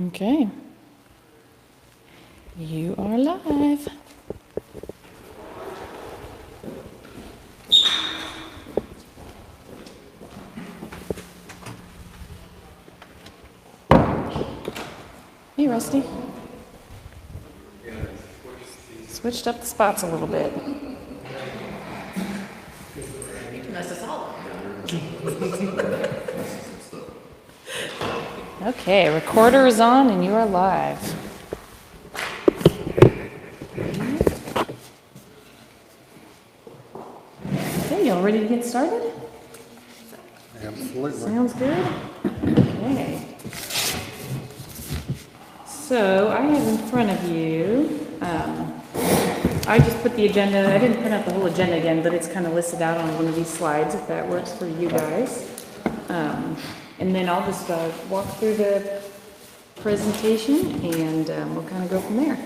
Okay. You are live. Hey, Rusty. Switched up the spots a little bit. Okay, recorder is on and you are live. Okay, y'all ready to get started? Absolutely. Sounds good. Okay. So I have in front of you, I just put the agenda, I didn't print out the whole agenda again, but it's kind of listed out on one of these slides if that works for you guys. And then I'll just walk through the presentation and we'll kind of go from there.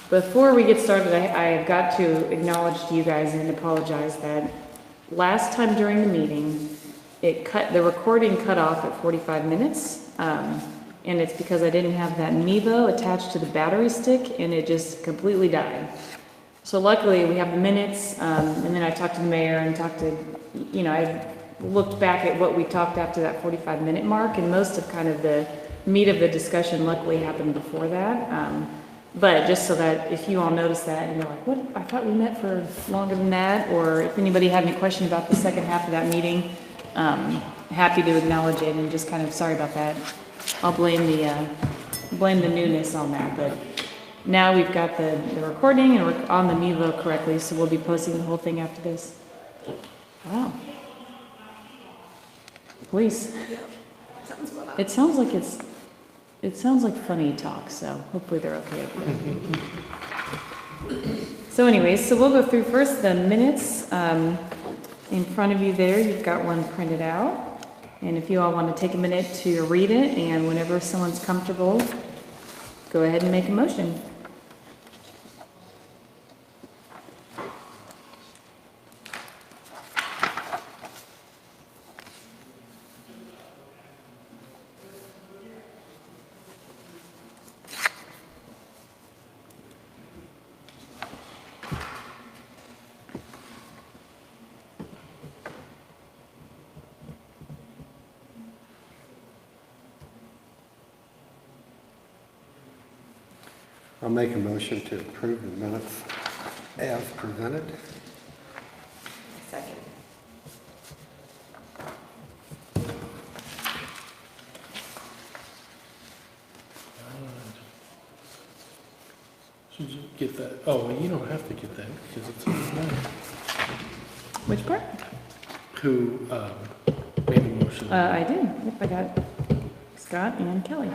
Before we get started, I've got to acknowledge to you guys and apologize that last time during the meeting, the recording cut off at 45 minutes. And it's because I didn't have that Mevo attached to the battery stick and it just completely died. So luckily we have the minutes, and then I talked to the mayor and I looked back at what we talked after that 45-minute mark, and most of kind of the meat of the discussion luckily happened before that. But just so that if you all notice that and you're like, what, I thought we met for longer than that, or if anybody had any question about the second half of that meeting, happy to acknowledge it and just kind of sorry about that. I'll blame the newness on that, but now we've got the recording and we're on the Mevo correctly, so we'll be posting the whole thing after this. Wow. Police. It sounds like funny talk, so hopefully they're okay with it. So anyways, so we'll go through first the minutes. In front of you there, you've got one printed out. And if you all want to take a minute to read it, and whenever someone's comfortable, go ahead and make a motion. I'll make a motion to approve the minutes as presented. Second. Should you get that? Oh, well, you don't have to get that because it's in the name. Which part? Who made the motion? I did. Yep, I got Scott and Kelly.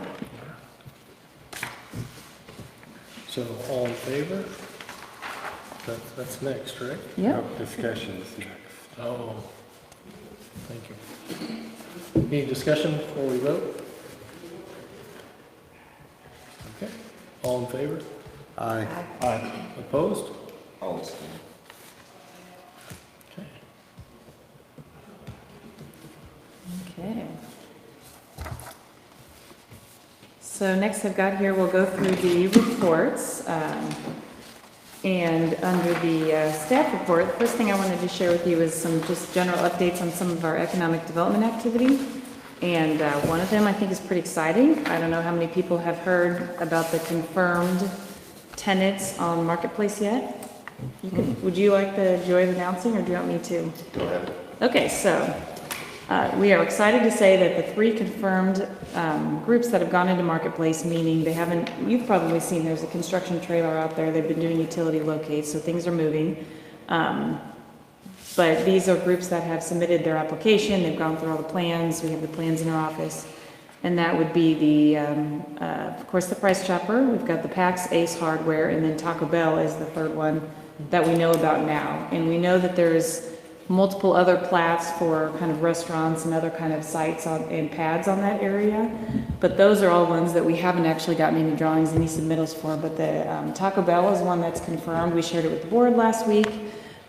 So all in favor? That's next, right? Yep. Discussion is next. Oh, thank you. Any discussion before we vote? Okay, all in favor? Aye. Opposed? Oh, Okay. Okay. So next I've got here, we'll go through the reports. And under the staff report, the first thing I wanted to share with you is some just general updates on some of our economic development activity. And one of them I think is pretty exciting. I don't know how many people have heard about the confirmed tenants on Marketplace yet? Would you like the joy of announcing, or do you want me to? go ahead. Okay, so we are excited to say that the 3 confirmed groups that have gone into Marketplace, meaning they haven't, you've probably seen there's a construction trailer out there, they've been doing utility locates, so things are moving. But these are groups that have submitted their application, they've gone through all the plans, we have the plans in our office. And that would be of course, the Price Chopper, we've got the PAX, Ace Hardware, and then Taco Bell is the third one that we know about now. And we know that there's multiple other plats for kind of restaurants and other kind of sites and pads on that area. But those are all ones that we haven't actually gotten any drawings, any submittals for. But the Taco Bell is one that's confirmed. We shared it with the board last week.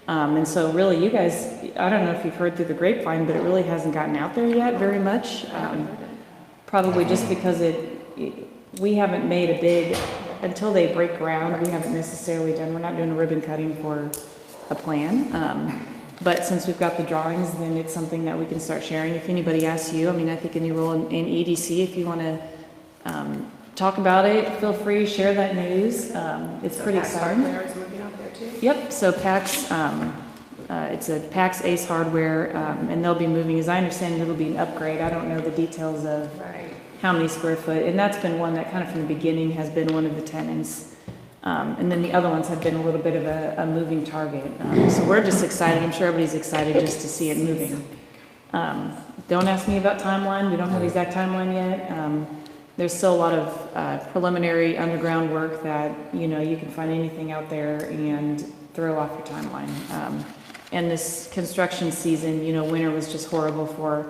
And so really you guys, I don't know if you've heard through the grapevine, but it really hasn't gotten out there yet very much. Probably just because it we haven't made a big, until they break ground, we haven't necessarily done, we're not doing a ribbon cutting for a plan. But since we've got the drawings, then it's something that we can start sharing. If anybody asks you, I mean, I think in your role in EDC, if you want to talk about it, feel free, share that news. It's pretty exciting. Hardware is moving out there too? Yep, so PAX, it's a PAX Ace Hardware, and they'll be moving, as I understand it, it'll be an upgrade. I don't know the details of Right. how many square foot, and that's been one that kind of from the beginning has been one of the tenants. And then the other ones have been a little bit of a moving target. So we're just excited, I'm sure everybody's excited just to see it moving. Don't ask me about timeline, we don't have the exact timeline yet. There's still a lot of preliminary underground work that, you know, you can find anything out there and throw off your timeline. And this construction season, you know, winter was just horrible for,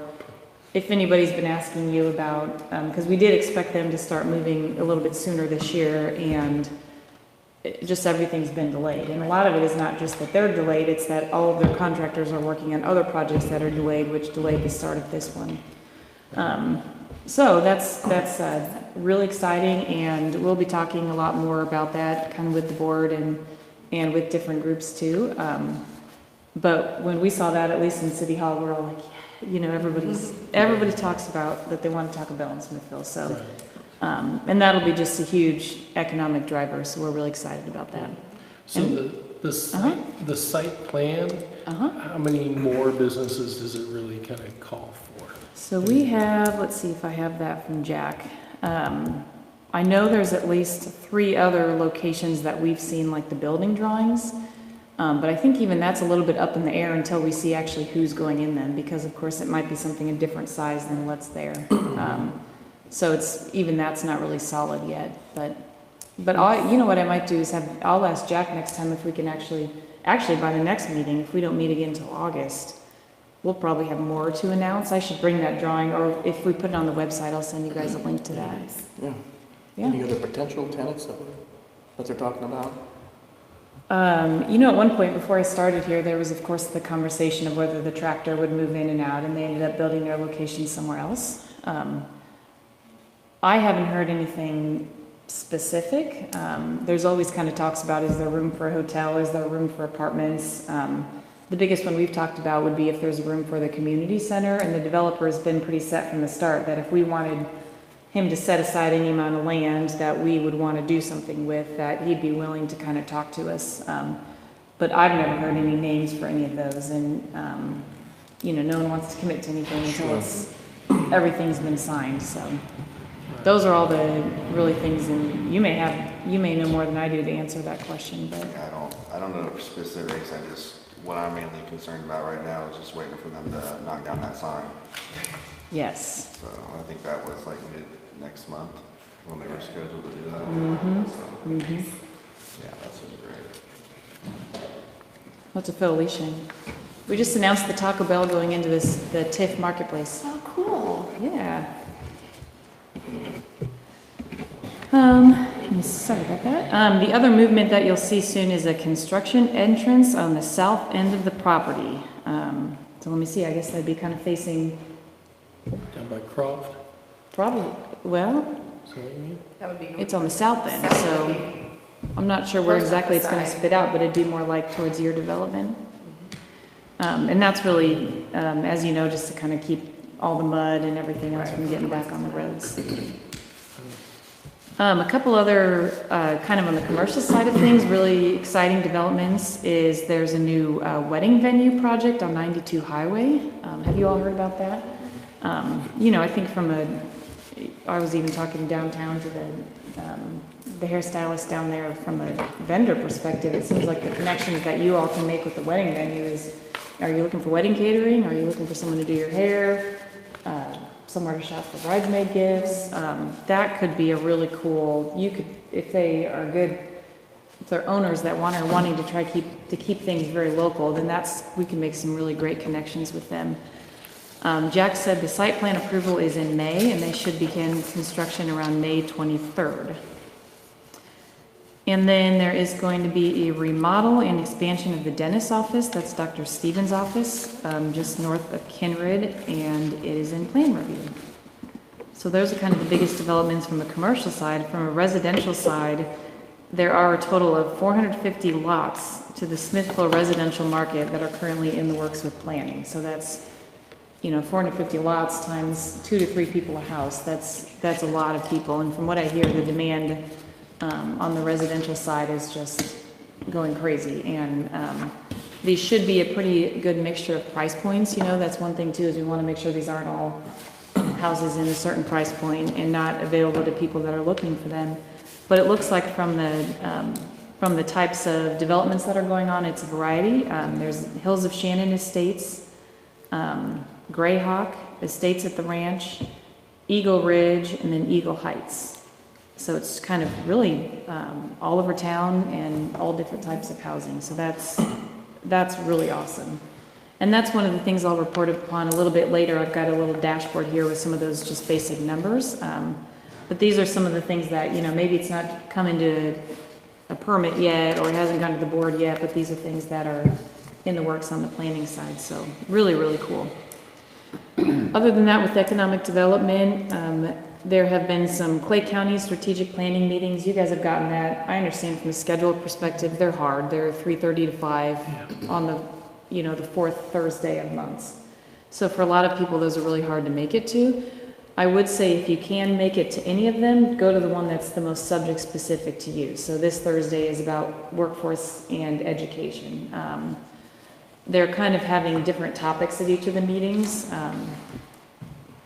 if anybody's been asking you about, because we did expect them to start moving a little bit sooner this year, and just everything's been delayed. And a lot of it is not just that they're delayed, it's that all of their contractors are working on other projects that are delayed, which delayed the start of this one. So that's really exciting, and we'll be talking a lot more about that kind of with the board and with different groups too. But when we saw that, at least in City Hall, we're all like, yeah, you know, everybody talks about that they want Taco Bell in Smithville. So. And that'll be just a huge economic driver, so we're really excited about that. So the site plan, how many more businesses does it really kind of call for? So we have, let's see if I have that from Jack. I know there's at least 3 other locations that we've seen, like the building drawings. But I think even that's a little bit up in the air until we see actually who's going in them, because of course it might be something a different size than what's there. So even that's not really solid yet, but you know what I might do is I'll ask Jack next time if we can actually by the next meeting, if we don't meet again until August, we'll probably have more to announce. I should bring that drawing, or if we put it on the website, I'll send you guys a link to that. Yeah. Yeah. Any other potential tenants that they're talking about? You know, at one point before I started here, there was of course the conversation of whether the tractor would move in and out, and they ended up building their location somewhere else. I haven't heard anything specific. There's always kind of talks about, is there room for a hotel? Is there room for apartments? The biggest one we've talked about would be if there's room for the community center, and the developer has been pretty set from the start that if we wanted him to set aside any amount of land that we would want to do something with, that he'd be willing to kind of talk to us. But I've never heard any names for any of those, and you know, no one wants to commit to anything until everything's been signed, so. Those are all the really things, and you may know more than I do to answer that question, but. I don't know the specifics. What I'm mainly concerned about right now is just waiting for them to knock down that sign. Yes. So I think that was like mid next month when they were scheduled to do that. Mm-hmm. So, Mm-hmm. yeah, that seems great. What's a Felicia? We just announced the Taco Bell going into the TIFF marketplace. Oh, cool. Yeah. Sorry about that. The other movement that you'll see soon is a construction entrance on the south end of the property. So let me see, I guess that'd be kind of facing, Down by Croft, probably, well, is that what you mean? That would be. it's on the south end, so I'm not sure where exactly it's gonna spit out, but it'd be more like towards your development. And that's really, as you know, just to kind of keep all the mud and everything else from getting back on the roads. A couple other, kind of on the commercial side of things, really exciting developments is there's a new wedding venue project on 92 Highway. Have you all heard about that? You know, I think I was even talking downtown to the hairstylist down there from a vendor perspective. It seems like the connections that you all can make with the wedding venue is, are you looking for wedding catering? Are you looking for someone to do your hair? Somewhere to shop for bridesmaid gifts. That could be a really cool, if they are good, if they're owners that are wanting to try to keep things very local, then we can make some really great connections with them. Jack said the site plan approval is in May, and they should begin construction around May 23rd. And then there is going to be a remodel and expansion of the dentist's office. That's Dr. Stevens' office, just north of Kenred, and it is in plan review. So those are kind of the biggest developments from a commercial side. From a residential side, there are a total of 450 lots to the Smithville residential market that are currently in the works with planning. So that's, 450 lots times 2 to 3 people a house. That's a lot of people. And from what I hear, the demand on the residential side is just going crazy. And these should be a pretty good mixture of price points. That's one thing too, is we want to make sure these aren't all houses in a certain price point and not available to people that are looking for them. But it looks like from the types of developments that are going on, it's a variety. There's Hills of Shannon Estates, Greyhawk Estates at the Ranch, Eagle Ridge, and then Eagle Heights. So it's kind of really all over town and all different types of housing. So that's really awesome. And that's one of the things I'll report upon a little bit later. I've got a little dashboard here with some of those just basic numbers. But these are some of the things that, maybe it's not come into a permit yet or it hasn't gone to the board yet, but these are things that are in the works on the planning side. So really, really cool. Other than that, with economic development, there have been some Clay County strategic planning meetings. You guys have gotten that. I understand from a schedule perspective, they're hard. They're 3:30 to 5 on the fourth Thursday of months. So for a lot of people, those are really hard to make it to. I would say if you can make it to any of them, go to the one that's the most subject specific to you. So this Thursday is about workforce and education. They're kind of having different topics at each of the meetings.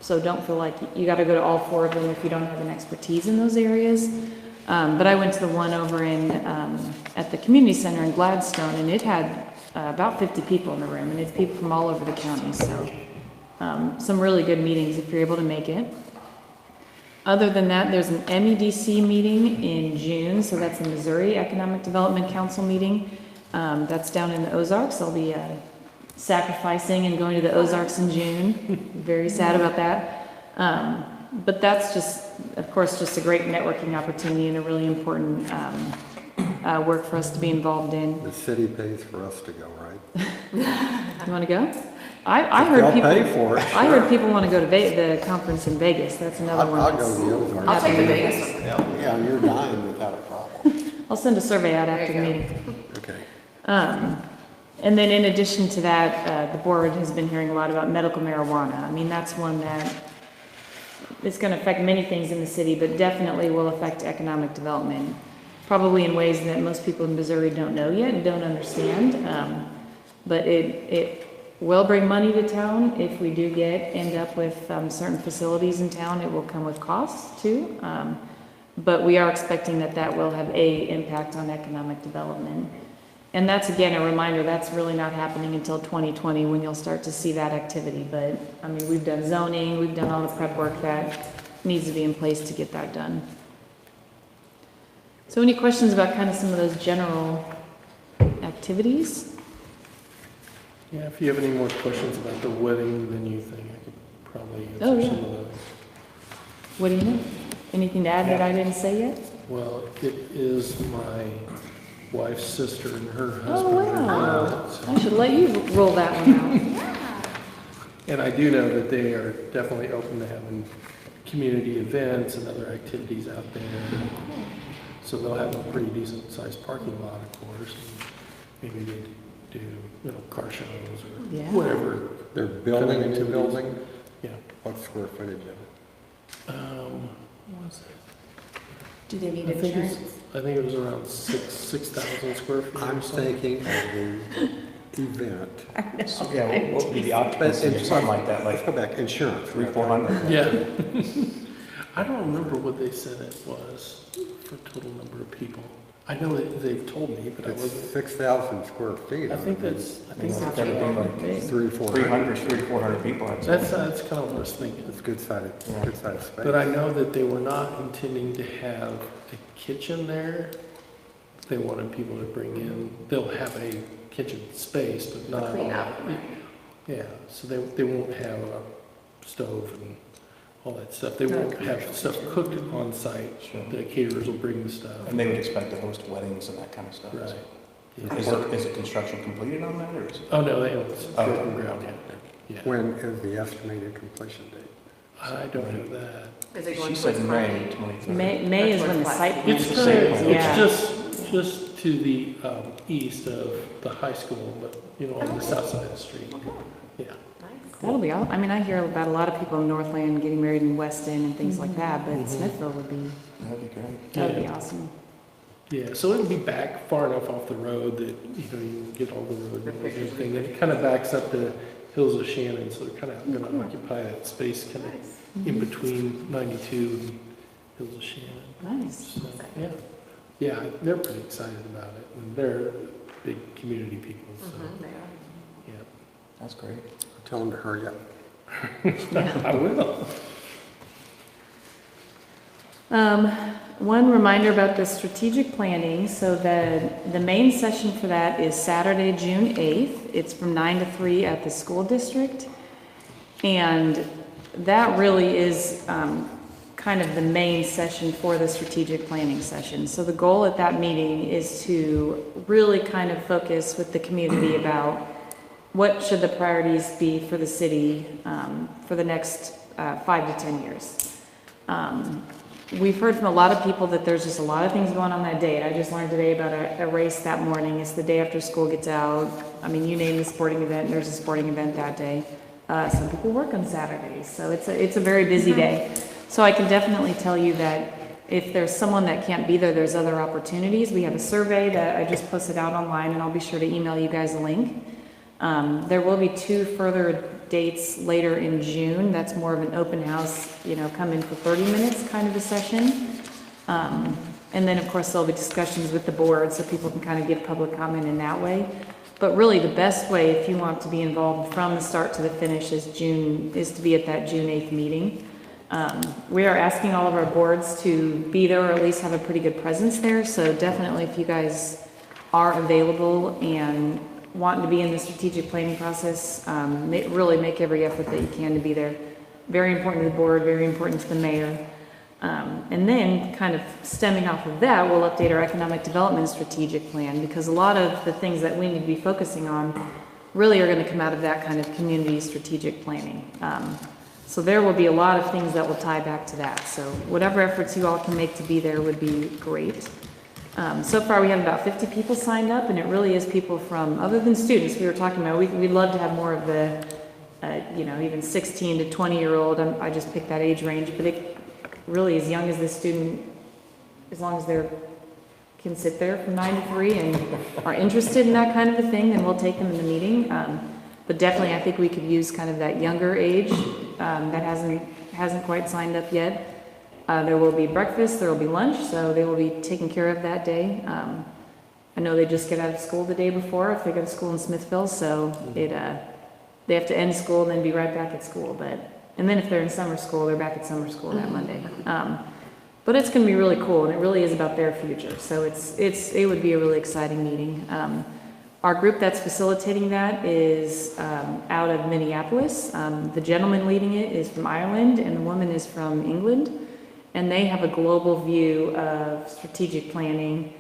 So don't feel like you got to go to all 4 of them if you don't have an expertise in those areas. But I went to the one over at the community center in Gladstone, and it had about 50 people in the room, and it's people from all over the county. So some really good meetings if you're able to make it. Other than that, there's an MEDC meeting in June, so that's the Missouri Economic Development Council meeting. That's down in the Ozarks. I'll be sacrificing and going to the Ozarks in June. Very sad about that. But that's just, of course, just a great networking opportunity and a really important work for us to be involved in. The city pays for us to go, right? You want to go? I heard They'll people. pay for it. I heard people want to go to the conference in Vegas. That's another one. I'll that's go to the Ozarks. I'll take the happening. Vegas. Yeah, you're dying without a problem. I'll send a survey out after the There you meeting. Okay. And then in addition to that, the board has been hearing a lot about medical marijuana. I mean, that's one that it's going to affect many things in the city, but definitely will affect economic development, probably in ways that most people in Missouri don't know yet and don't understand. But it will bring money to town. If we do end up with certain facilities in town, it will come with costs too. But we are expecting that will have an impact on economic development. And that's, again, a reminder, that's really not happening until 2020 when you'll start to see that activity. But, I mean, we've done zoning, we've done all the prep work that needs to be in place to get that done. So any questions about kind of some of those general activities? Yeah, if you have any more questions about the wedding venue thing, I could probably Oh, answer yeah. some of those. What do you know? Anything to add that I didn't say yet? Well, it is my wife's sister and her Oh, husband. wow. So- I should let you roll that one out. And I do know that they are definitely open to having community events and other activities out there. So they'll have a pretty decent sized parking lot, of course. And maybe they do, car shows or Yeah. whatever. They're building a new activities. building? Yeah. What square footage of it? What was it? Do they need I think insurance? I think it was around 6,000 square feet. or I'm something. thinking of the event. So, yeah, what would be the occupancy or something like that, Let's like go back, insurance. 300-400? Yeah. I don't remember what they said it was for total number of people. I know that they've told me, but I It's wasn't. 6,000 square feet. I think that's. I think It's that's. gotta be like Big. 300, 400. 300 to 400 people, I'd say. That's kind of what I was thinking. It's good sized space. But I know that they were not intending to have a kitchen there. They wanted people to bring in. They'll have a kitchen space, but not. Clean all- up. Yeah, so they won't have a stove and all that stuff. They won't have stuff cooked on site. Sure. The caterers will bring the stuff. And they would expect to host weddings and that kind of stuff. Right. Is it construction completed on that, or is it? Oh, no, they haven't Oh, broken okay. ground yet. Yeah. When is the estimated completion date? I don't have that. Is it going She towards said Friday? May 23rd. May is when the site plan It's, the same is, one. yeah. it's just to the east of the high school, but, you know, on the south side of the street. Yeah. Nice. That'll be, I mean, I hear about a lot of people in Northland getting married in Weston and things like that, but Mhm. Smithville would be, That'd be great. that would be Yeah. awesome. Yeah, so it'll be back far enough off the road that, you know, you can get all the road and everything. And it kind of backs up the hills of Shannon, so they're kind of going to occupy that space kind of Nice. in between 92 and hills of Shannon. Nice. So, yeah. Yeah, they're pretty excited about it. And they're big community people, so, Mhm, they are. yeah. That's great. Tell them to hurry up. I will. One reminder about the strategic planning, so the main session for that is Saturday, June 8th. It's from 9 to 3 at the school district. And that really is kind of the main session for the strategic planning session. So the goal at that meeting is to really kind of focus with the community about what should the priorities be for the city for the next 5 to 10 years. We've heard from a lot of people that there's just a lot of things going on that day. I just learned today about a race that morning. It's the day after school gets out. I mean, you name the sporting event, there's a sporting event that day. Some people work on Saturdays, so it's a very busy day. So I can definitely tell you that if there's someone that can't be there, there's other opportunities. We have a survey that I just posted out online, and I'll be sure to email you guys a link. There will be 2 further dates later in June. That's more of an open house, you know, come in for 30 minutes kind of a session. And then, of course, there'll be discussions with the board so people can kind of give public comment in that way. But really, the best way, if you want to be involved from the start to the finish, is to be at that June 8th meeting. We are asking all of our boards to be there or at least have a pretty good presence there. So definitely, if you guys are available and wanting to be in the strategic planning process, really make every effort that you can to be there. Very important to the board, very important to the mayor. And then kind of stemming off of that, we'll update our economic development strategic plan, because a lot of the things that we need to be focusing on really are going to come out of that kind of community strategic planning. So there will be a lot of things that will tie back to that. So whatever efforts you all can make to be there would be great. So far, we have about 50 people signed up, and it really is people from, other than students, we were talking about, we'd love to have more of the, you know, even 16 to 20-year-old, I just picked that age range, but it really as young as the student, as long as they can sit there from 9 to 3 and are interested in that kind of a thing, then we'll take them in the meeting. But definitely, I think we could use kind of that younger age that hasn't quite signed up yet. There will be breakfast, there will be lunch, so they will be taken care of that day. I know they just get out of school the day before if they go to school in Smithville, so they have to end school and then be right back at school. And then if they're in summer school, they're back at summer school that Monday. But it's going to be really cool, and it really is about their future. So it would be a really exciting meeting. Our group that's facilitating that is out of Minneapolis. The gentleman leading it is from Ireland, and the woman is from England. And they have a global view of strategic planning,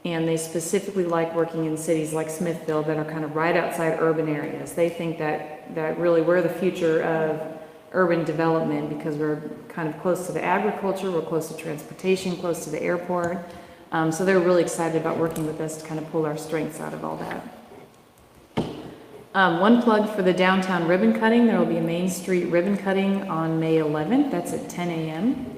and they specifically like working in cities like Smithville that are kind of right outside urban areas. They think that really we're the future of urban development because we're kind of close to the agriculture, we're close to transportation, close to the airport. So they're really excited about working with us to kind of pull our strengths out of all that. One plug for the downtown ribbon cutting. There will be a Main Street ribbon cutting on May 11th. That's at 10 a.m.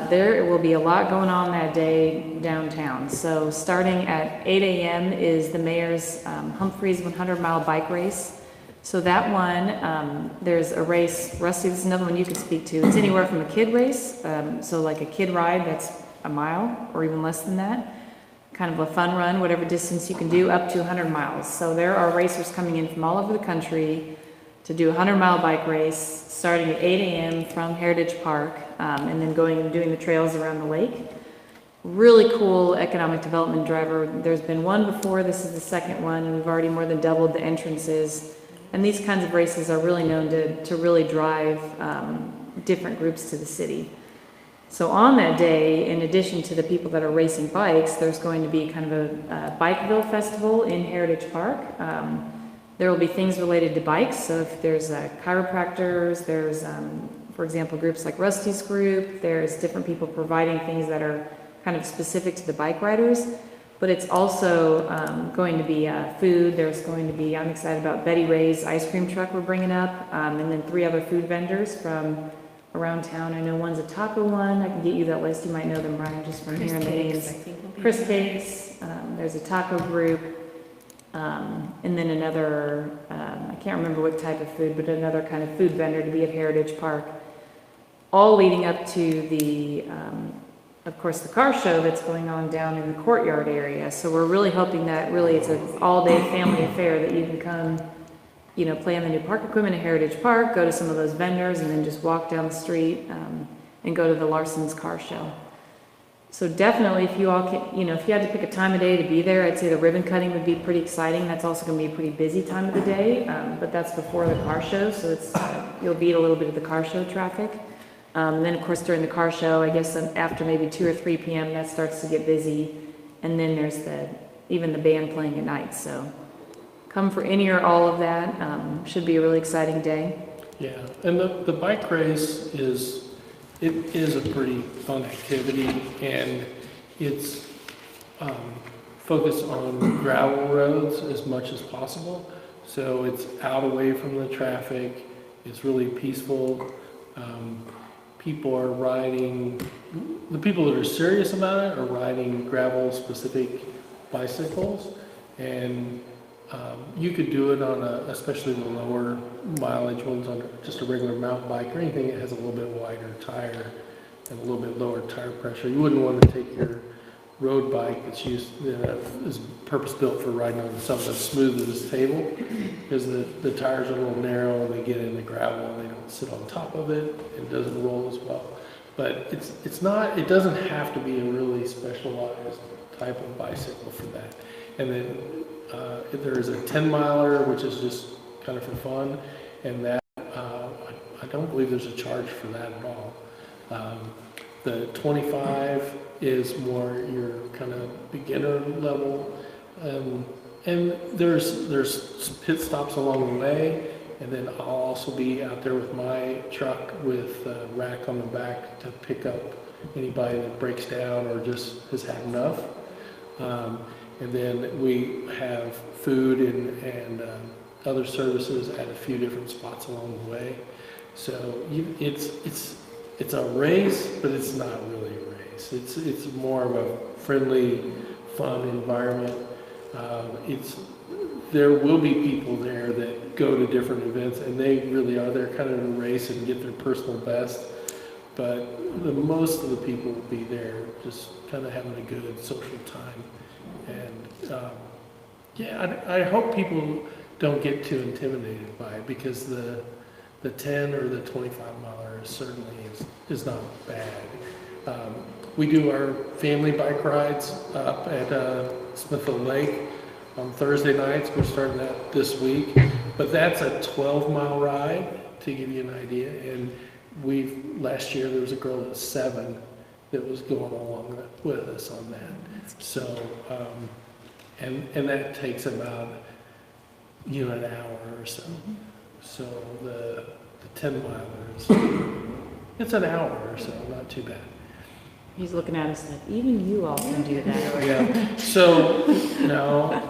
There will be a lot going on that day downtown. So starting at 8 a.m. is the mayor's Humphreys 100-mile bike race. So that one, there's a race. Rusty, this is another one you could speak to. It's anywhere from a kid race, so like a kid ride that's a mile or even less than that. Kind of a fun run, whatever distance you can do, up to 100 miles. So there are racers coming in from all over the country to do a 100-mile bike race starting at 8 a.m. from Heritage Park and then going and doing the trails around the lake. Really cool economic development driver. There's been one before, this is the second one, and we've already more than doubled the entrances. And these kinds of races are really known to really drive different groups to the city. So on that day, in addition to the people that are racing bikes, there's going to be kind of a Bikeville festival in Heritage Park. There will be things related to bikes, so if there's chiropractors, there's for example, groups like Rusty's group, there's different people providing things that are kind of specific to the bike riders. But it's also going to be food. There's going to be, I'm excited about Betty Ray's ice cream truck we're bringing up, and then 3 other food vendors from around town. I know one's a taco one. I can get you that list. You might know them, Brian, just from hearing the names. Chris Cakes. There's a taco group, and then another, I can't remember what type of food, but another kind of food vendor to be at Heritage Park. All leading up to the, of course, the car show that's going on down in the courtyard area. So we're really hoping that really it's an all-day family affair that you can come, you know, play on the new park equipment at Heritage Park, go to some of those vendors, and then just walk down the street and go to the Larson's car show. So definitely, if you all can, you know, if you had to pick a time of day to be there, I'd say the ribbon cutting would be pretty exciting. That's also going to be a pretty busy time of the day, but that's before the car show, so it's you'll beat a little bit of the car show traffic. And then, of course, during the car show, I guess after maybe 2 or 3 p.m., that starts to get busy. And then there's even the band playing at night. So come for any or all of that. Should be a really exciting day. Yeah, and the bike race is a pretty fun activity, and it's focused on gravel roads as much as possible. So it's out away from the traffic. It's really peaceful. People are riding, the people that are serious about it are riding gravel specific bicycles, and you could do it on especially the lower mileage ones on just a regular mountain bike or anything that has a little bit wider tire and a little bit lower tire pressure. You wouldn't want to take your road bike that's is purpose built for riding on something as smooth as this table, because the tires are a little narrow and they get in the gravel and they don't sit on top of it. It doesn't roll as well. But it doesn't have to be a really specialized type of bicycle for that. And then there is a 10 miler, which is just kind of for fun, and that I don't believe there's a charge for that at all. The 25 is more your kind of beginner level, and there's pit stops along the way, and then I'll also be out there with my truck with a rack on the back to pick up anybody that breaks down or just has had enough. And then we have food and other services at a few different spots along the way. So it's a race, but it's not really a race. It's more of a friendly, fun environment. There will be people there that go to different events, and they really are there kind of to race and get their personal best. But most of the people will be there just kind of having a good social time. And I hope people don't get too intimidated by it, because the 10 or the 25 miler certainly is not bad. We do our family bike rides up at Smithville Lake on Thursday nights. We're starting that this week, but that's a 12-mile ride, to give you an idea. And last year there was a girl that was 7 that was going along with us on that. So, and that takes about, an hour or so. So the 10 milers, it's an hour or so, not too bad. He's looking at us like, even you all can do that. Yeah. So now,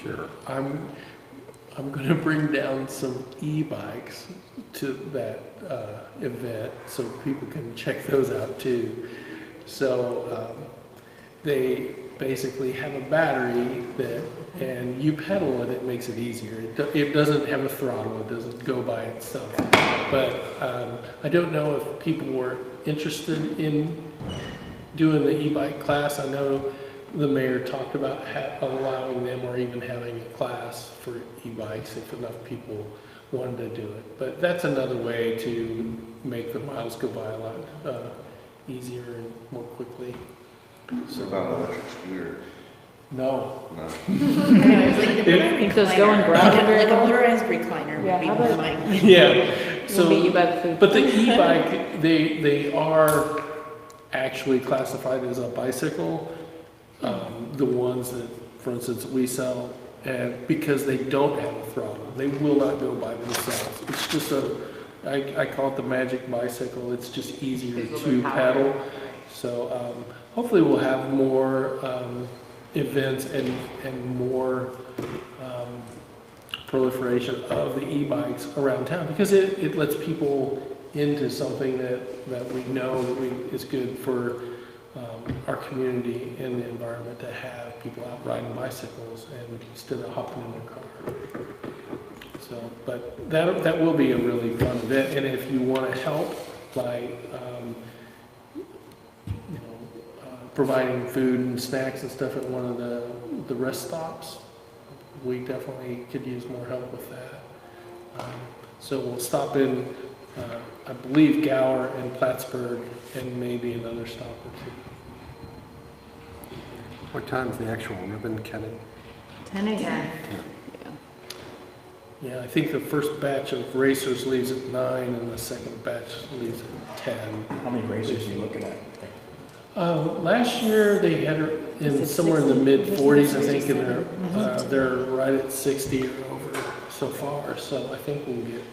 sure, I'm going to bring down some e-bikes to that event so people can check those out too. So they basically have a battery and you pedal it makes it easier. It doesn't have a throttle, it doesn't go by itself. But I don't know if people were interested in doing the e-bike class. I know the mayor talked about allowing them or even having a class for e-bikes if enough people wanted to do it. But that's another way to make the miles go by a lot easier and more quickly. So about electric scooter. No. No. Think those go in gravel very Like a well? motorized recliner Yeah, would be how more about- mine. Yeah. We'll meet you by the food. But the e-bike, they are actually classified as a bicycle. The ones that, for instance, we sell, and because they don't have a throttle, they will not go by themselves. It's just a I call it the magic bicycle. It's just easier to pedal. So hopefully we'll have more events and more proliferation of the e-bikes around town, because it lets people into something that we know that is good for our community and the environment, to have people out riding bicycles and instead of hopping in their car. So, but that will be a really fun event, and if you want to help by providing food and snacks and stuff at one of the rest stops, we definitely could use more help with that. So we'll stop in, I believe, Gower and Plattsburgh, and maybe another stop or two. What time's the actual ribbon cutting? 10 a.m. Yeah. Yeah, I think the first batch of racers leaves at 9, and the second batch leaves at 10. How many racers are you looking at? Last year they had her in somewhere in the mid 40s, I think, and they're right at 60 or over so far. So I think we'll get.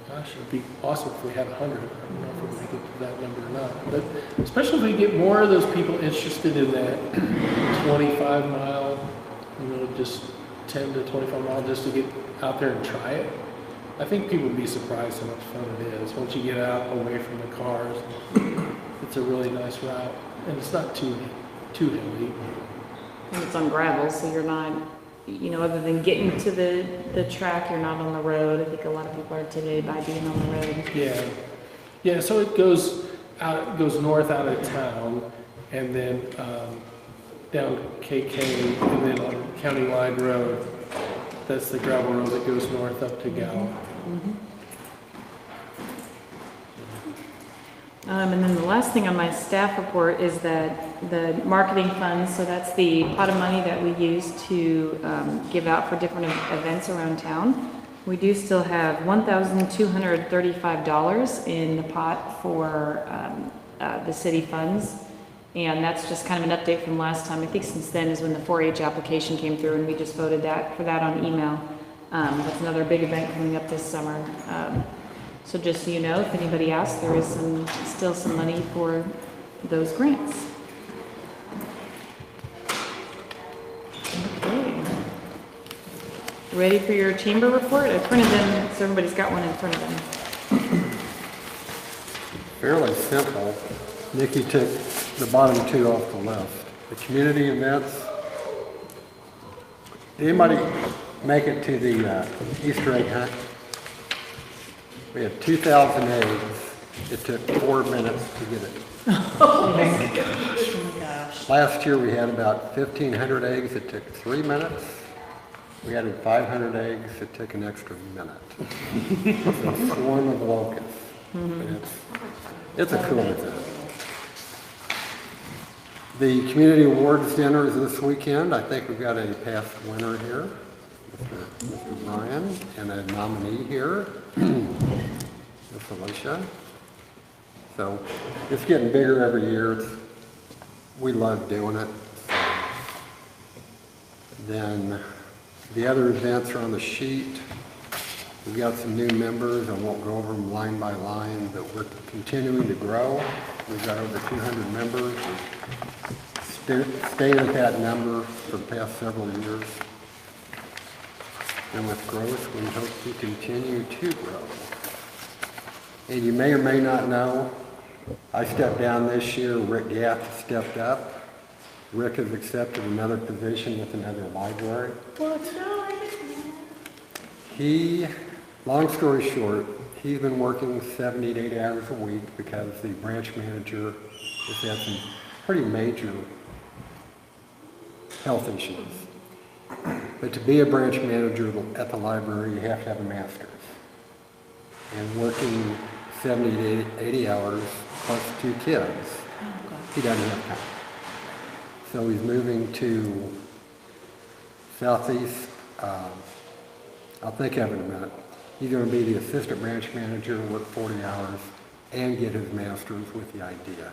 Gosh, it'd be awesome if we had 100. I don't know if we'll make it to that number or not. But especially if we get more of those people interested in that 25-mile, just 10 to 25 mile, just to get out there and try it. I think people would be surprised how much fun it is once you get out away from the cars. It's a really nice route, and it's not too hilly. And it's on gravel, so you're not, other than getting to the track, you're not on the road. I think a lot of people are intimidated by being on the road. Yeah. So it goes north out of town, and then down KK, and then on County Line Road. That's the gravel road that goes north up to Gower. Mm-hmm. And then the last thing on my staff report is that the marketing funds, so that's the pot of money that we use to give out for different events around town. We do still have $1,235 in the pot for the city funds. And that's just kind of an update from last time. I think since then is when the 4-H application came through, and we just voted for that on email. That's another big event coming up this summer. So just so you know, if anybody asks, there is still some money for those grants. Okay. Ready for your chamber report? I printed them, so everybody's got one in front of them. Fairly simple. Nikki took the bottom two off the list. The community events. Anybody make it to the Easter egg hunt? We had 2,000 eggs. It took 4 minutes to get it. Oh my gosh. Last year we had about 1,500 eggs. It took 3 minutes. We had 500 eggs. It took an extra minute. It's a swarm of locusts. Mm-hmm. It's a cool event. The community awards dinner is this weekend. I think we've got a past winner here, Mr. Brian, and a nominee here, Miss Alicia. So it's getting bigger every year. We love doing it. Then the other events are on the sheet. We've got some new members. I won't go over them line by line, but we're continuing to grow. We've got over 200 members. Staying at that number for the past several years. And with growth, we hope to continue to grow. And you may or may not know, I stepped down this year. Rick Gath stepped up. Rick has accepted another position with another library. Long story short, he's been working 7 to 8 hours a week because the branch manager has had some pretty major health issues. But to be a branch manager at the library, you have to have a master's. And working 70 to 80 hours plus 2 kids, he doesn't have time. So he's moving to Southeast, I'll think of it in a minute. He's going to be the assistant branch manager, work 40 hours, and get his master's with the idea.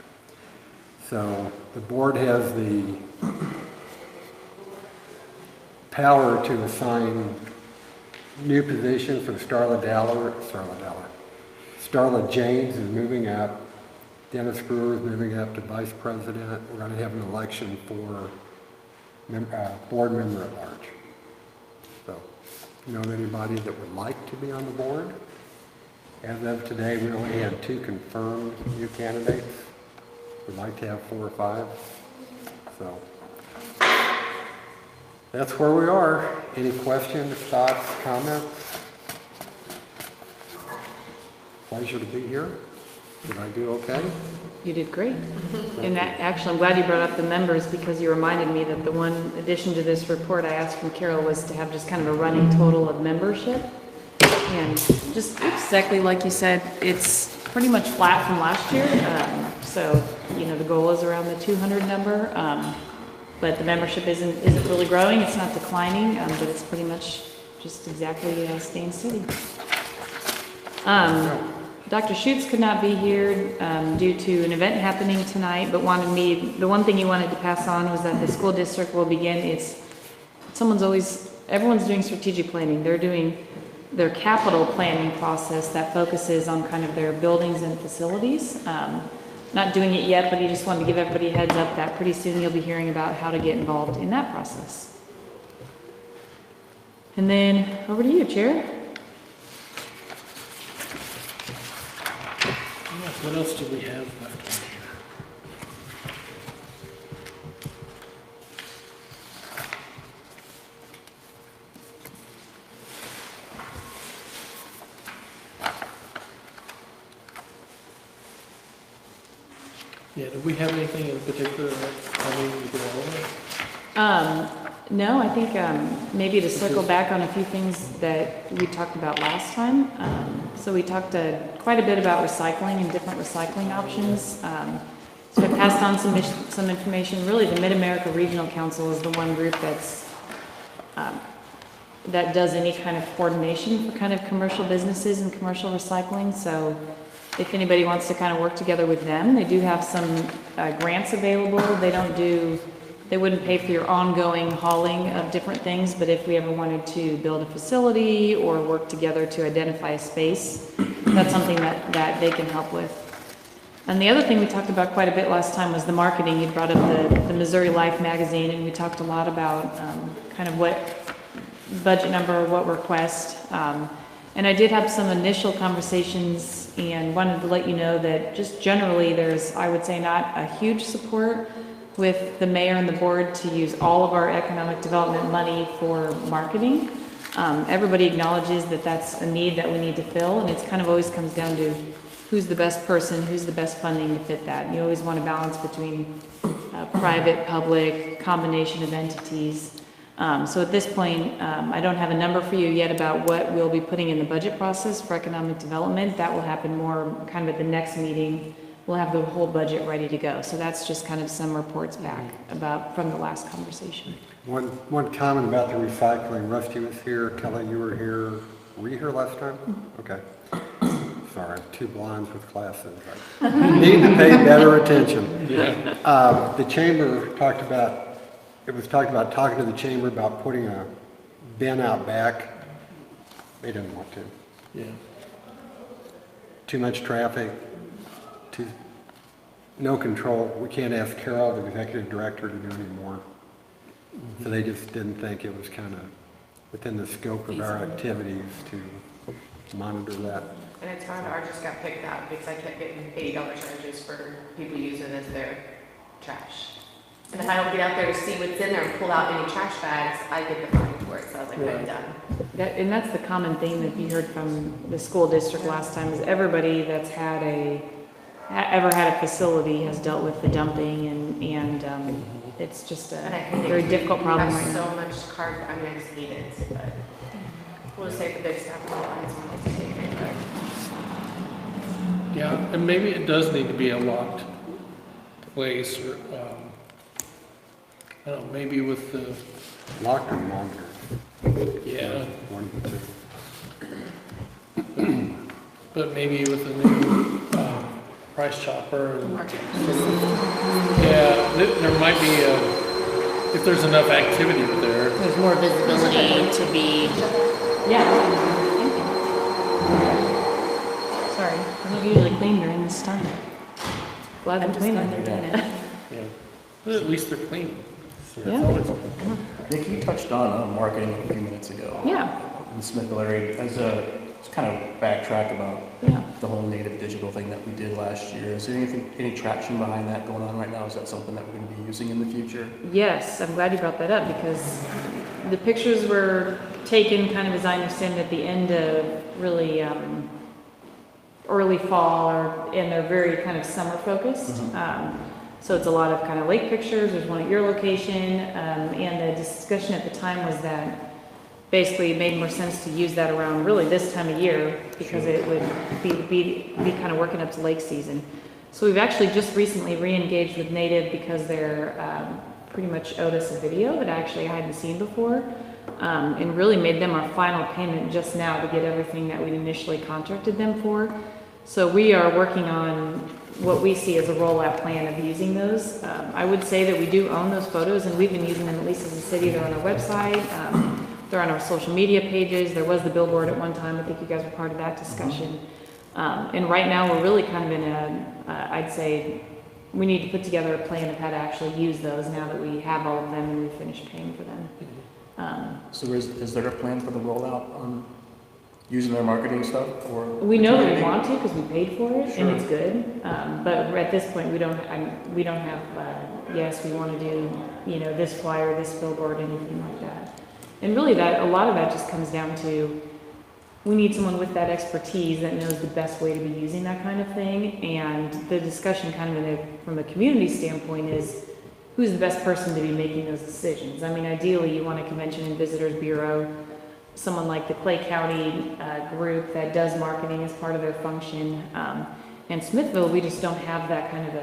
So the board has the power to assign new positions for Starla James is moving up. Dennis Brewer is moving up to vice president. We're going to have an election for board member at large. So, know anybody that would like to be on the board? As of today, we only had 2 confirmed new candidates. We'd like to have 4 or 5. So, that's where we are. Any questions, thoughts, comments? Pleasure to be here. Did I do okay? You did great. And actually, I'm glad you brought up the members because you reminded me that the one addition to this report I asked from Carol was to have just kind of a running total of membership. And just exactly like you said, it's pretty much flat from last year. So, you know, the goal is around the 200 number. But the membership isn't really growing. It's not declining, but it's pretty much just exactly staying steady. Dr. Schutz could not be here due to an event happening tonight, but the one thing he wanted to pass on was that the school district will begin everyone's doing strategic planning. They're doing their capital planning process that focuses on kind of their buildings and facilities. Not doing it yet, but he just wanted to give everybody a heads up that pretty soon you'll be hearing about how to get involved in that process. And then over to you, Chair. What else do we have left on here? Yeah, do we have anything in particular that I need to go over? No, I think maybe to circle back on a few things that we talked about last time. So we talked quite a bit about recycling and different recycling options. So I passed on some information. Really, the Mid-America Regional Council is the one group that does any kind of coordination for kind of commercial businesses and commercial recycling. So if anybody wants to kind of work together with them, they do have some grants available. They wouldn't pay for your ongoing hauling of different things, but if we ever wanted to build a facility or work together to identify a space, that's something that they can help with. And the other thing we talked about quite a bit last time was the marketing. You brought up the Missouri Life magazine, and we talked a lot about kind of what budget number, what request. And I did have some initial conversations and wanted to let you know that just generally there's, I would say, not a huge support with the mayor and the board to use all of our economic development money for marketing. Everybody acknowledges that that's a need that we need to fill, and it's kind of always comes down to who's the best person, who's the best funding to fit that. You always want to balance between private, public, combination of entities. So at this point, I don't have a number for you yet about what we'll be putting in the budget process for economic development. That will happen more kind of at the next meeting. We'll have the whole budget ready to go. So that's just kind of some reports back from the last conversation. One comment about the recycling. Rusty was here. Kelly, you were here. Were you here last time? Okay. Sorry, I'm 2 blinds with glasses. I need to pay better attention. Yeah. The chamber talked about talking to the chamber about putting a bin out back. They didn't want to. Yeah. Too much traffic. No control. We can't ask Carol, the executive director, to do any more. So they just didn't think it was kind of within the scope of our activities to monitor that. And it's hard, ours just got picked up because I kept getting $80 charges for people using it as their trash. And if I don't get out there to see what's in there and pull out any trash bags, I get the fine for it, so I was like, I'm done. And that's the common thing that you heard from the school district last time is everybody that's ever had a facility has dealt with the dumping and it's just And I a think very difficult problem right have now. so much I just hate it, but we'll just say the big stuff in the lines when it's taken, but. Yeah, and maybe it does need to be a locked place or, I don't know, maybe with the, Locked or monitored? yeah, One of the two. but maybe with a new price chopper. And, yeah, there might be if there's enough activity there. There's more visibility to be. Yeah. Thank you. Sorry. I don't usually clean during this time. Glad I'm they're just glad cleaning. they're doing it. Yeah. But at least they're clean. So Yeah. that's always- Nick, you touched on marketing a few minutes ago. Yeah, In Smithville area, as a, just kind of backtrack about yeah. the whole native digital thing that we did last year. Is there anything, any traction behind that going on right now? Is that something that we're going to be using in the future? Yes, I'm glad you brought that up because the pictures were taken, kind of as I understand, at the end of really early fall, and they're very kind of summer focused. So it's a lot of kind of lake pictures. There's one at your location, and the discussion at the time was that basically it made more sense to use that around really this time of year because it would be kind of working up to lake season. So we've actually just recently re-engaged with Native because they're pretty much owed us a video that actually I hadn't seen before, and really made them our final payment just now to get everything that we'd initially contracted them for. So we are working on what we see as a rollout plan of using those. I would say that we do own those photos, and we've been using them at least as a city. They're on our website, they're on our social media pages. There was the billboard at one time. I think you guys were part of that discussion. And right now we're really kind of in I'd say we need to put together a plan of how to actually use those now that we have all of them and we've finished paying for them. So is there a plan for the rollout on using their marketing stuff? Or We know that we want to because we paid for it and Sure. it's good. But at this point, we don't have, yes, we want to do, this flyer, this billboard, anything like that. And really a lot of that just comes down to, we need someone with that expertise that knows the best way to be using that kind of thing. And the discussion kind of from a community standpoint is, who's the best person to be making those decisions? I mean, ideally, you want a convention and visitors bureau, someone like the Clay County group that does marketing as part of their function. And Smithville, we just don't have that kind of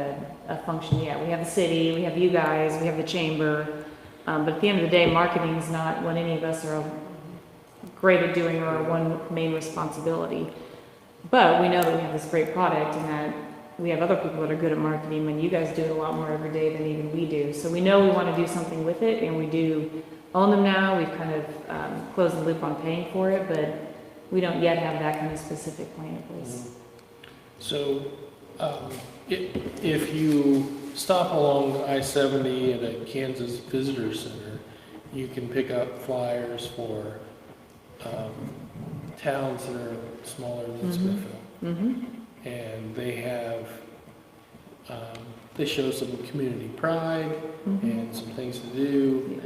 a function yet. We have the city, we have you guys, we have the chamber. But at the end of the day, marketing is not what any of us are great at doing or our one main responsibility. But we know that we have this great product and that we have other people that are good at marketing, and you guys do it a lot more every day than even we do. So we know we want to do something with it, and we do own them now. We've kind of closed the loop on paying for it, but we don't yet have that kind of specific plan in place. So, if you stop along I-70 at a Kansas Visitor Center, you can pick up flyers for towns that are smaller than Smithville. Mm-hmm. And they have, they show some community pride and some things to do.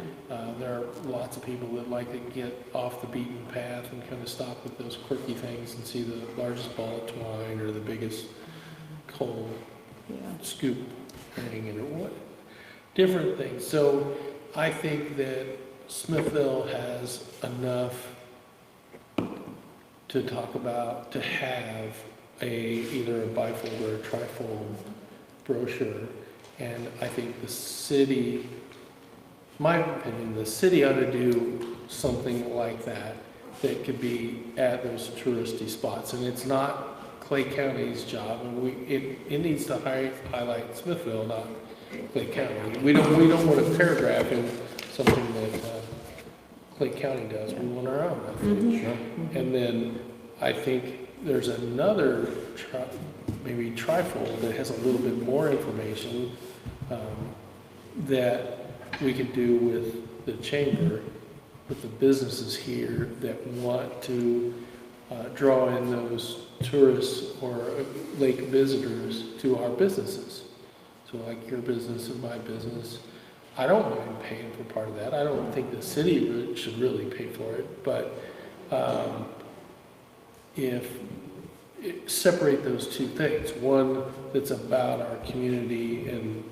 There are lots of people that like to get off the beaten path and kind of stop at those quirky things and see the largest ball of twine or the biggest coal scoop thing and what different things. So I think that Smithville has enough to talk about, to have either a bifold or a trifold brochure. And I think the city, my opinion, the city ought to do something like that could be at those touristy spots. And it's not Clay County's job, and it needs to highlight Smithville, not Clay County. We don't want a paragraph in something that Clay County does. We want our own, I think. Sure. And then I think there's another maybe trifold that has a little bit more information that we could do with the chamber, with the businesses here that want to draw in those tourists or lake visitors to our businesses. So like your business and my business, I don't mind paying for part of that. I don't think the city should really pay for it, but separate those two things. One that's about our community and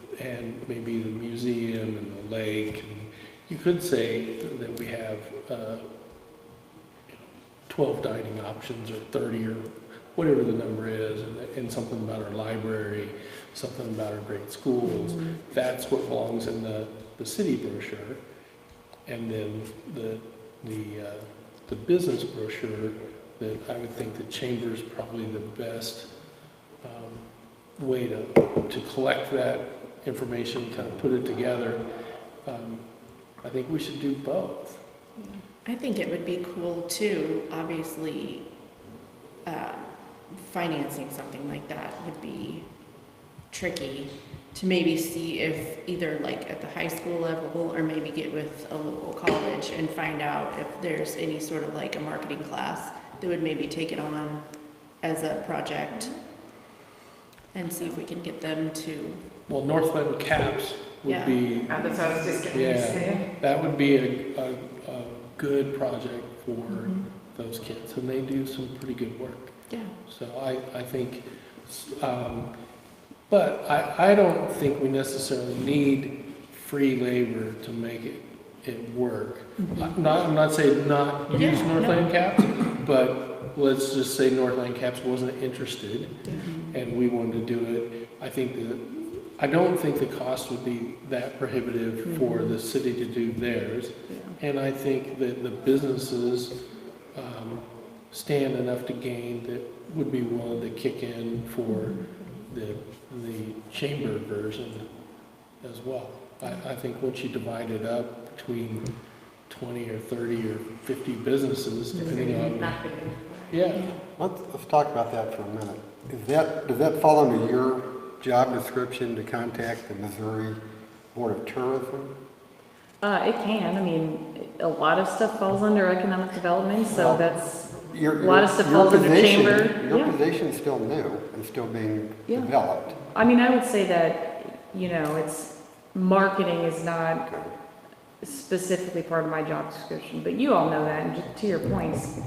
maybe the museum and the lake. And you could say that we have 12 dining options or 30 or whatever the number is, and something about our library, something about our great schools. That's what belongs in the city brochure. And then the business brochure, that I would think the chamber is probably the best way to collect that information, kind of put it together. I think we should do both. I think it would be cool too, obviously, financing something like that would be tricky, to maybe see if either like at the high school level or maybe get with a local college and find out if there's any sort of like a marketing class that would maybe take it on as a project and see if we can get them to, Well, Northland Caps would Yeah. be, That's what I was just getting ready to say. that would be a good project for Mhm. those kids, and they do some pretty good work. yeah. So I think, but I don't think we necessarily need free labor to make it work. I'm not saying not use Yeah, Northland Caps, but let's just say Northland Caps wasn't interested and we wanted to do it. I don't think the cost would be that prohibitive for the city to do theirs. Yeah. And I think that the businesses stand enough to gain that would be willing to kick in for the chamber version as well. I think once you divide it up between 20 or 30 or 50 businesses, depending on, Not good. yeah. Let's talk about that for a minute. Does that fall under your job description to contact the Missouri Board of Tourism? It can, I mean, a lot of stuff falls under economic development, so that's, a lot of stuff Your falls under position- chamber. Your Yeah. position's still new and still being Yeah. developed. I mean, I would say that, marketing is not specifically part of my job description, but you all know that, and just to your points,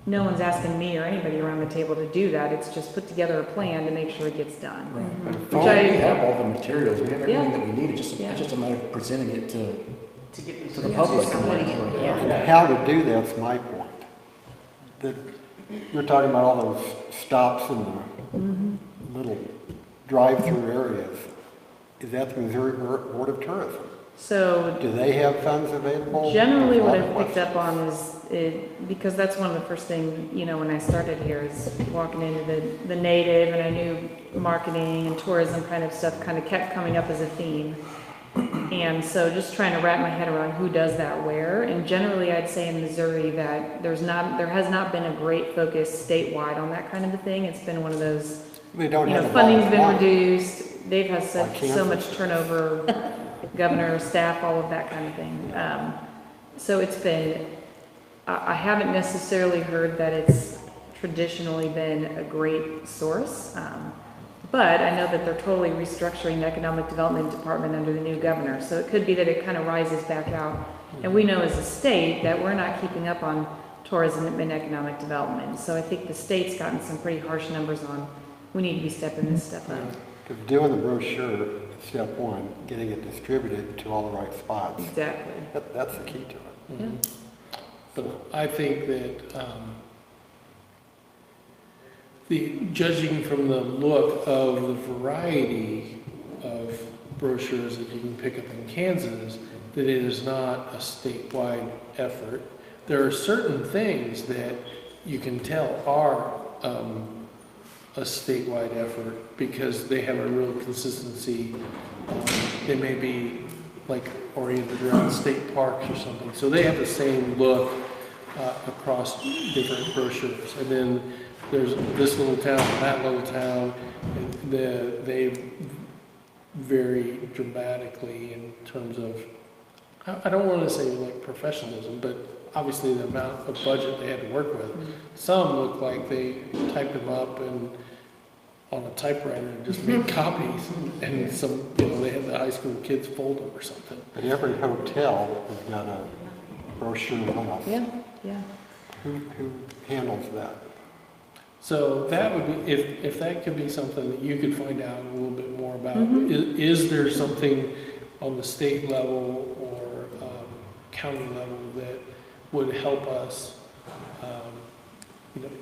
no one's asking me or anybody around the table to do that, it's just put together a plan to make sure it gets done. Right. Which We I, have all the materials, we have everything Yeah. that we need, it's Yeah. just a matter of presenting it to To get the public. Yeah. And how to do that's my point. That you're talking about all those stops in the little drive-through areas. Is that the Missouri Board of Tourism? so Do they have funds available? generally There's a what lot of I've picked questions. up on is, because that's one of the first things, when I started here, is walking into the native, and I knew marketing and tourism kind of stuff kind of kept coming up as a theme. And so just trying to wrap my head around who does that where, and generally I'd say in Missouri that there has not been a great focus statewide on that kind of a thing. It's been one of those, They don't have a lot of funding's been money. reduced, they've had so Kansas. much turnover, governor, staff, all of that kind of thing. So it's been, I haven't necessarily heard that it's traditionally been a great source. But I know that they're totally restructuring the economic development department under the new governor. So it could be that it kind of rises back out. And we know as a state that we're not keeping up on tourism and economic development. So I think the state's gotten some pretty harsh numbers on, we need to be stepping this stuff up. Because doing the brochure, step one, getting it distributed to all the right spots. Exactly. That's the key to it. Yeah. But I think that judging from the look of the variety of brochures that you can pick up in Kansas, that it is not a statewide effort. There are certain things that you can tell are a statewide effort because they have a real consistency. They may be like oriented around state parks or something. So they have the same look across different brochures. And then there's this little town, that little town, and they vary dramatically in terms of, I don't want to say like professionalism, but obviously the amount of budget they had to work with. Some look like they typed them up and on a typewriter and just made copies, and some, they had the high school kids fold them or something. But every hotel has got a brochure off. Yeah, yeah. Who handles that? So that would be, if that could be something that you could find out a little bit more about. Is there something on the state level or county level that would help us,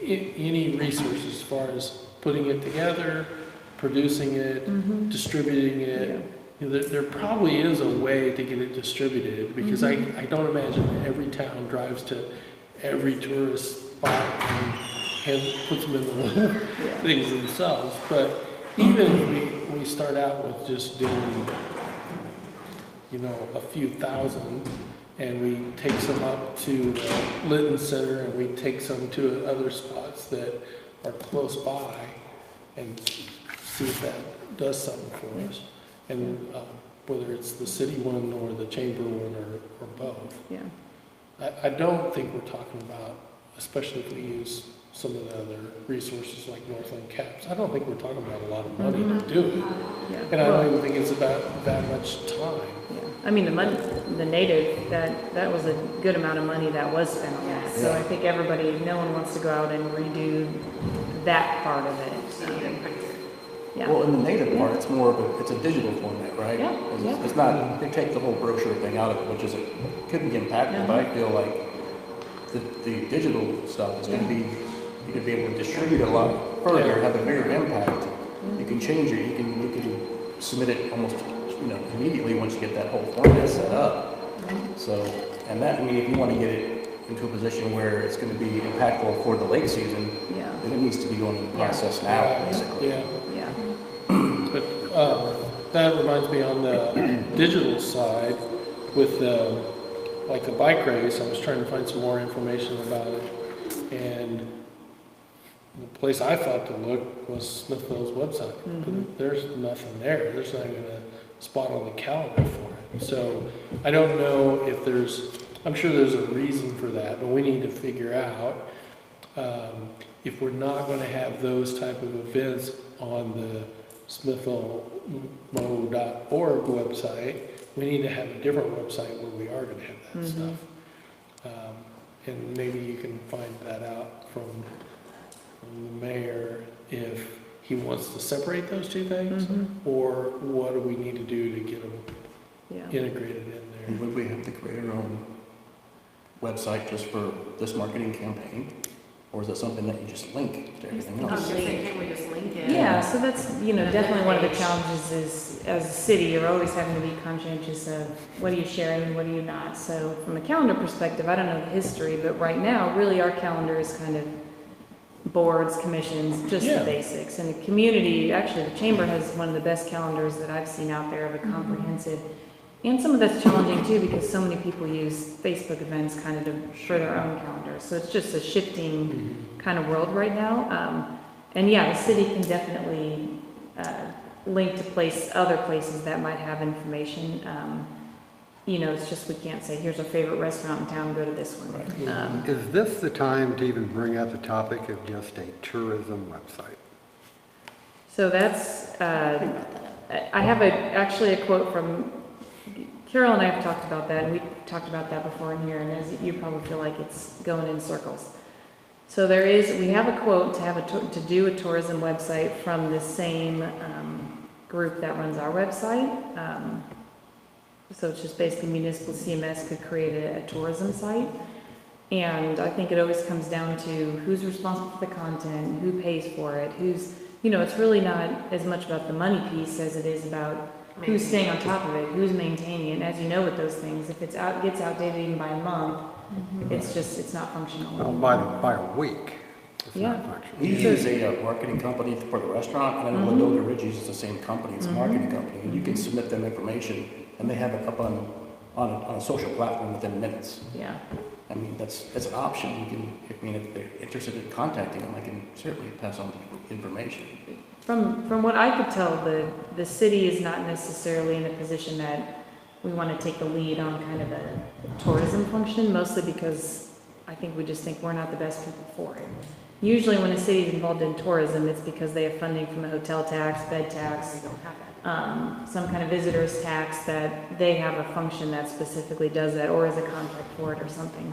any resources as far as putting it together, producing it, distributing it? There probably is a way to get it distributed, because I don't imagine that every town drives to every tourist spot and puts them in the little things themselves. But even if we start out with just doing, a few thousand, and we take some up to the Lytton Center, and we take some to other spots that are close by and see if that does something for us. And whether it's the city one or the chamber one or both. Yeah. I don't think we're talking about, especially if we use some of the other resources like Northland Caps, I don't think we're talking about a lot of money to do it. Yeah. And I Well, don't even think it's about that much time. yeah. I mean, the native, that was a good amount of money that was spent on that. So I think no one wants to go out and redo that part of it. Yeah. Well, in the native part, it's more of it's a digital format, right? Yeah, yeah. It's not, they take the whole brochure thing out of it, which could be impactful, but I feel like the digital stuff is gonna be, you could be able to distribute a lot further, have a bigger impact. You can change it, you can submit it almost, immediately once you get that whole format set up. So, and that, I mean, if you wanna get it into a position where it's gonna be impactful for the lake season, Yeah. then it needs to be going in the process now, basically. Yeah. Yeah. But that reminds me on the digital side with like the bike race, I was trying to find some more information about it. And the place I thought to look was Smithville's website. But there's nothing there. There's not even a spot on the calendar for it. So I don't know if I'm sure there's a reason for that, but we need to figure out if we're not going to have those type of events on the smithvillemo.org website, we need to have a different website where we are going to have that stuff. And maybe you can find that out from the mayor if he wants to separate those two things, or what do we need to do to get them Yeah. integrated in And there? would we have to create our own website just for this marketing campaign? Or is it something that you just link to everything I was else? gonna say, can't we just link it? Yeah, so that's, definitely one of the challenges is, as a city, you're always having to be conscientious of what are you sharing and what are you not. So from a calendar perspective, I don't know the history, but right now, really our calendar is kind of boards, commissions, just Yeah. the basics. And the community, actually, the chamber has one of the best calendars that I've seen out there of a comprehensive. And some of that's challenging too, because so many people use Facebook events kind of for their own calendars. So it's just a shifting kind of world right now. And yeah, the city can definitely link to other places that might have information. It's just we can't say, here's our favorite restaurant in town, go to this one. Is this the time to even bring up the topic of just a tourism website? So that's, I have actually a quote from, Carol and I have talked about that, and we talked about that before in here, and as you probably feel like it's going in circles. So we have a quote to do a tourism website from the same group that runs our website. So it's just basically municipal CMS could create a tourism site. And I think it always comes down to who's responsible for the content, who pays for it, it's really not as much about the money piece as it is about who's staying on top of it, who's maintaining it. And as you know with those things, if gets outdated even by a month, it's not functional. Well, by a week. It's not Yeah. functional. We use a marketing company for the restaurant, and I know Ladoga Ridge uses the same company, it's a marketing company, and you can submit them information, and they have it up on a social platform within minutes. Yeah. I mean, that's an option, if they're interested in contacting them, I can certainly pass on the information. From what I could tell, the city is not necessarily in a position that we want to take the lead on kind of a tourism function, mostly because I think we just think we're not the best people for it. Usually when a city is involved in tourism, it's because they have funding from a hotel tax, bed tax, some kind of visitors tax that they have a function that specifically does that, or is a contract for it or something.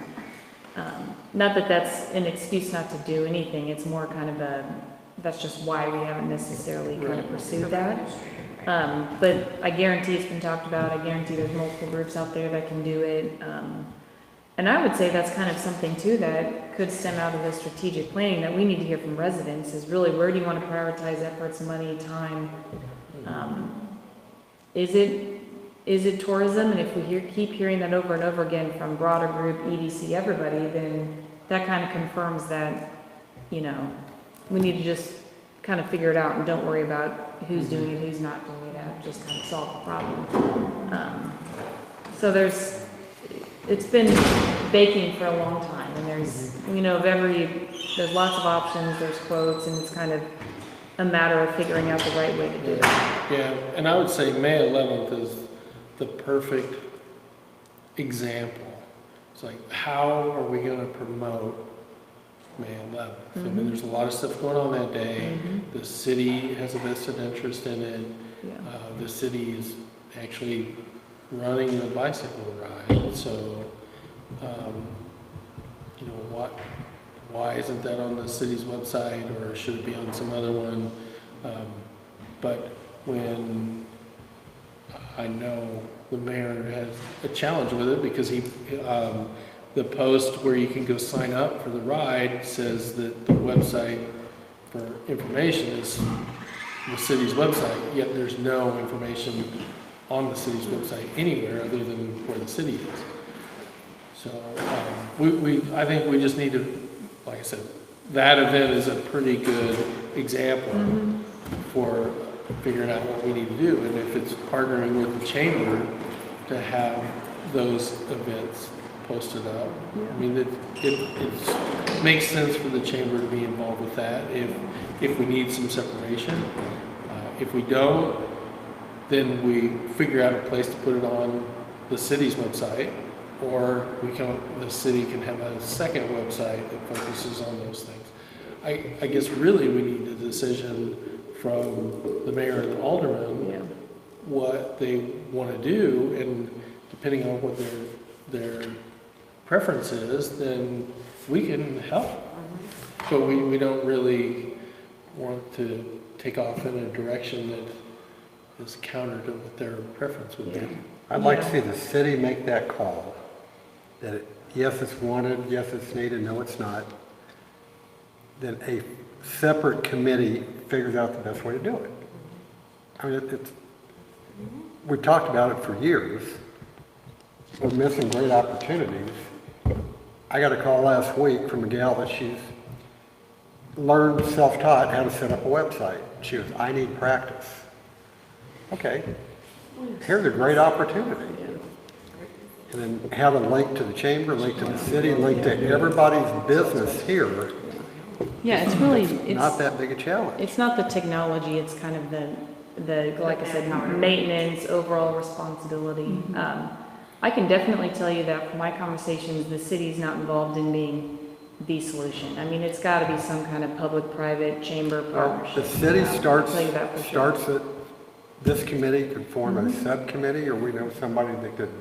Not that that's an excuse not to do anything, it's more kind of that's just why we haven't necessarily kind of pursued that. But I guarantee it's been talked about, I guarantee there's multiple groups out there that can do it. And I would say that's kind of something too that could stem out of the strategic planning that we need to hear from residents is really where do you want to prioritize efforts, money, time? Is it tourism? And if we keep hearing that over and over again from broader group, EDC, everybody, then that kind of confirms that, we need to just kind of figure it out and don't worry about who's doing it, who's not doing it, just kind of solve the problem. So it's been baking for a long time, and there's, of every there's lots of options, there's quotes, and it's kind of a matter of figuring out the right way to do it. Yeah, and I would say May 11th is the perfect example. It's like, how are we gonna promote May 11th? I mean, there's a lot of stuff going on that day. Mhm. The city has a vested interest in it. Yeah. The city is actually running the bicycle ride, so, you know, why isn't that on the city's website, or should it be on some other one? But when I know the mayor has a challenge with it, because the post where you can go sign up for the ride says that the website for information is the city's website, yet there's no information on the city's website anywhere other than where the city is. So, I think we just need to, like I said, that event is a pretty good example for figuring out what we need to do. And if it's partnering with the chamber to have those events posted up, I mean, it makes sense for the chamber to be involved with that if we need some separation. If we don't, then we figure out a place to put it on the city's website, or the city can have a second website that focuses on those things. I guess really we need a decision from the mayor and the alderman, Yeah. what they want to do, and depending on what their preference is, then we can help. But we don't really want to take off in a direction that is counter to what their preference would be. I'd like to see the city make that call, that yes, it's wanted, yes, it's needed, no, it's not. Then a separate committee figures out the best way to do it. I mean, we've talked about it for years. We're missing great opportunities. I got a call last week from a gal that she's learned self-taught how to set up a website. She goes, I need practice. Okay, here's a great opportunity. And then have a link to the chamber, link to the city, link to everybody's business here. Yeah, it's really, Not that big a challenge. it's not the technology, it's kind of the, like I said, maintenance, overall responsibility. I can definitely tell you that from my conversations, the city's not involved in being the solution. I mean, it's gotta be some kind of public-private chamber Well, partnership. the city I'll starts tell you that for sure. it, this committee could form a subcommittee, or we know somebody that could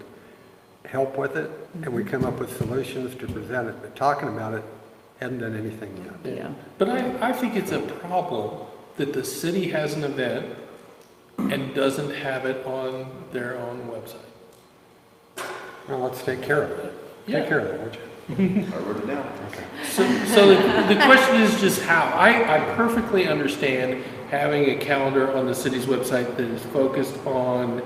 help with it, and we come up with solutions to present it, but talking about it, hadn't done anything yet. Yeah. But I think it's a problem that the city has an event and doesn't have it on their own website. Well, let's take care of it. Yeah. Take care of it, would you? I wrote it down. So the question is just how. I perfectly understand having a calendar on the city's website that is focused on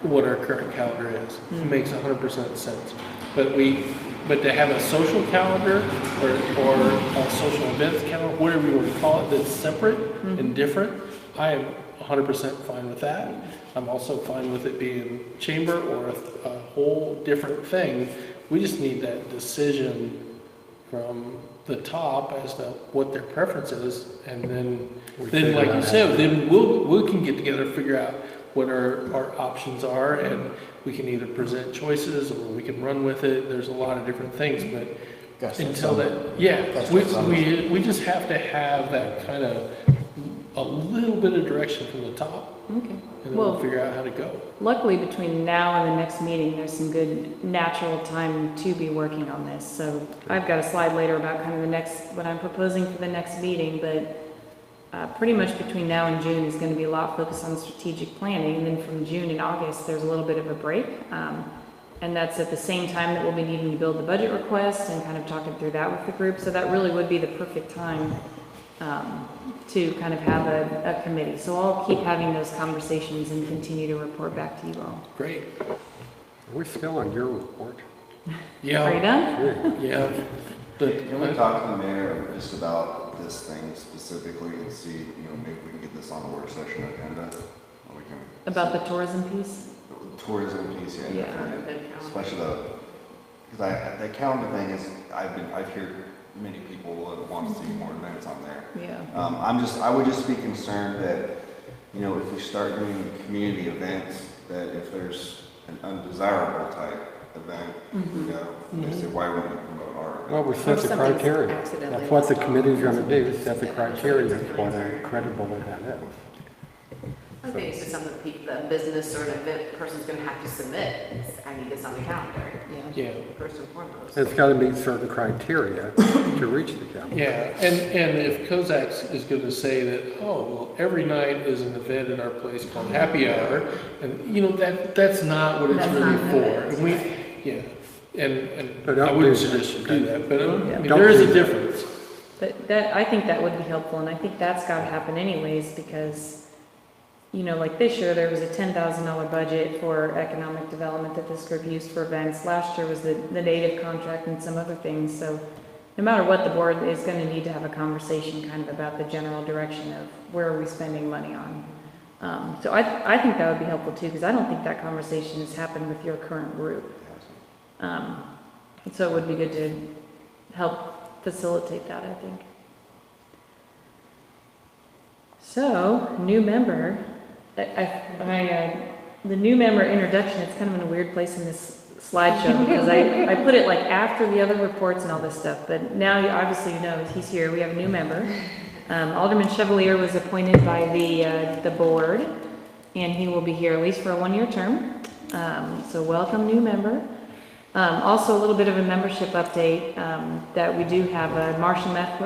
what our current calendar is. It makes 100% sense. But to have a social calendar or a social events calendar, whatever you want to call it, that's separate and different, I am 100% fine with that. I'm also fine with it being chamber or a whole different thing. We just need that decision from the top as to what their preference is, and then like you said, then we can get together, figure out what our options are, and we can either present choices or we can run with it. There's a lot of different things, but until that, we just have to have that kind of a little bit of direction from the top, Okay. and then we'll Well, figure out how to go. luckily between now and the next meeting, there's some good natural time to be working on this. So I've got a slide later about kind of what I'm proposing for the next meeting, but pretty much between now and June is going to be a lot focused on strategic planning. And then from June and August, there's a little bit of a break. And that's at the same time that we'll be needing to build the budget request and kind of talking through that with the group. So that really would be the perfect time to kind of have a committee. So I'll keep having those conversations and continue to report back to you all. Great. Are we still on your report? Are you Yeah, done? yeah. But Can we talk to the mayor just about this thing specifically and see, maybe we can get this on the work session agenda? Or we can. About the tourism piece? Tourism piece, Yeah. especially because the calendar thing is, I've many people would want to see more events on there. Yeah. I would just be concerned that, you know, if we start doing community events, that if there's an undesirable type event, you know, they say, why wouldn't we promote our event? Well, we set the something's criteria. accidentally That's what the lost. committee's gonna do, set the criteria for what a credible event is. I think it's just something the business or an event person's gonna have to submit. I need this on the calendar, Yeah, first and foremost. It's gotta meet certain criteria to reach the calendar. yeah, and if Kozak's is gonna say that, oh, well, every night is an event in our place called Happy Hour, and, you know, that's not what it's That's really not for. it. And we, yeah, and But I don't wouldn't do suggest you that. do that, but I mean, Don't there is do a that. difference. But that, I think that would be helpful, and I think that's gotta happen anyways, because, you know, like this year, there was a $10,000 budget for economic development that this group used for events. Last year was the native contract and some other things, so no matter what, the board is gonna need to have a conversation kind of about the general direction of where are we spending money on. So I think that would be helpful too, because I don't think that conversation has happened with your current group. And so it would be good to help facilitate that, I think. So, new member, the new member introduction, it's kind of in a weird place in this slideshow because I put it like after the other reports and all this stuff, but now obviously you know he's here. We have a new member. Alderman Chevalier was appointed by the board, and he will be here at least for a one-year term. So welcome, new member. Also, a little bit of a membership update that we do have. Marshall Neff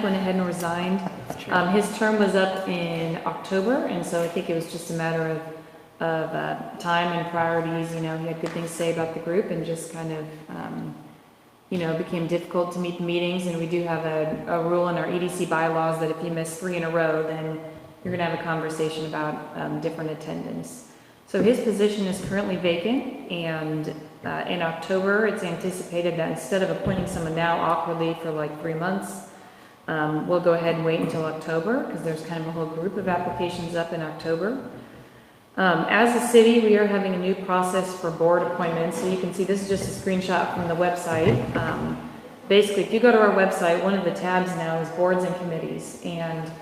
went ahead and resigned. His term was up in October, and so I think it was just a matter of time and priorities. You know, he had good things to say about the group, and just kind of, you know, it became difficult to meet the meetings. And we do have a rule in our EDC bylaws that if you miss 3 in a row, then you're going to have a conversation about different attendance. So his position is currently vacant, and in October, it's anticipated that instead of appointing someone now awkwardly for like 3 months, we'll go ahead and wait until October, because there's kind of a whole group of applications up in October. As a city, we are having a new process for board appointments. So you can see this is just a screenshot from the website. Basically, if you go to our website, one of the tabs now is boards and committees. And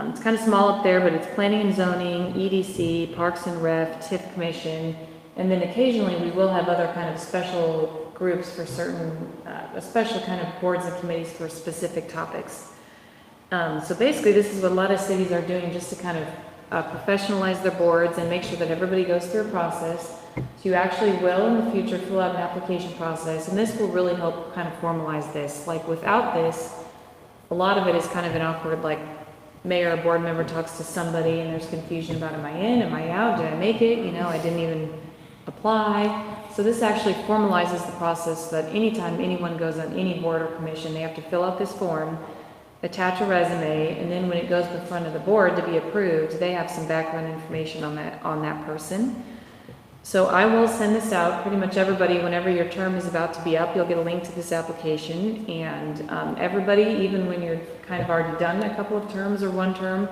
it's kind of small up there, but it's planning and zoning, EDC, Parks and Rec, TIF Commission, and then occasionally we will have other kind of special groups for certain, special kind of boards and committees for specific topics. So basically, this is what a lot of cities are doing just to kind of professionalize their boards and make sure that everybody goes through a process. So you actually will in the future fill out an application process, and this will really help kind of formalize this. Like without this, a lot of it is kind of an awkward, like, mayor or board member talks to somebody and there's confusion about, am I in, am I out, did I make it, you know, I didn't even apply. So this actually formalizes the process that anytime anyone goes on any board or commission, they have to fill out this form, attach a resume, and then when it goes in front of the board to be approved, they have some background information on that person. So I will send this out, pretty much everybody, whenever your term is about to be up, you'll get a link to this application, and everybody, even when you're kind of already done a couple of terms or one term,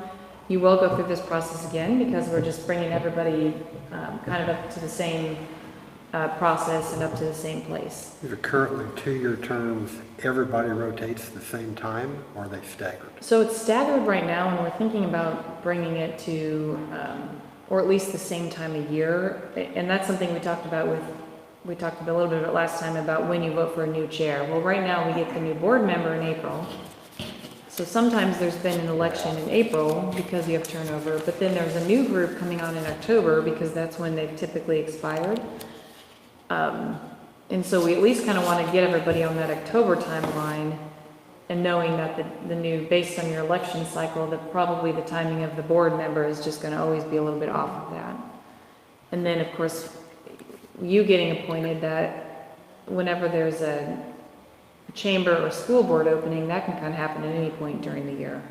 you will go through this process again, because we're just bringing everybody kind of up to the same process and up to the same place. These are currently 2-year terms. Everybody rotates at the same time, or are they staggered? So it's staggered right now, and we're thinking about bringing it to, or at least the same time of year. And that's something we talked about a little bit about last time about when you vote for a new chair. Well, right now we get the new board member in April. So sometimes there's been an election in April because you have turnover, but then there's a new group coming on in October because that's when they've typically expired. And so we at least kind of want to get everybody on that October timeline, and knowing that the new, based on your election cycle, that probably the timing of the board member is just going to always be a little bit off of that. And then, of course, you getting appointed, that whenever there's a chamber or school board opening, that can kind of happen at any point during the year.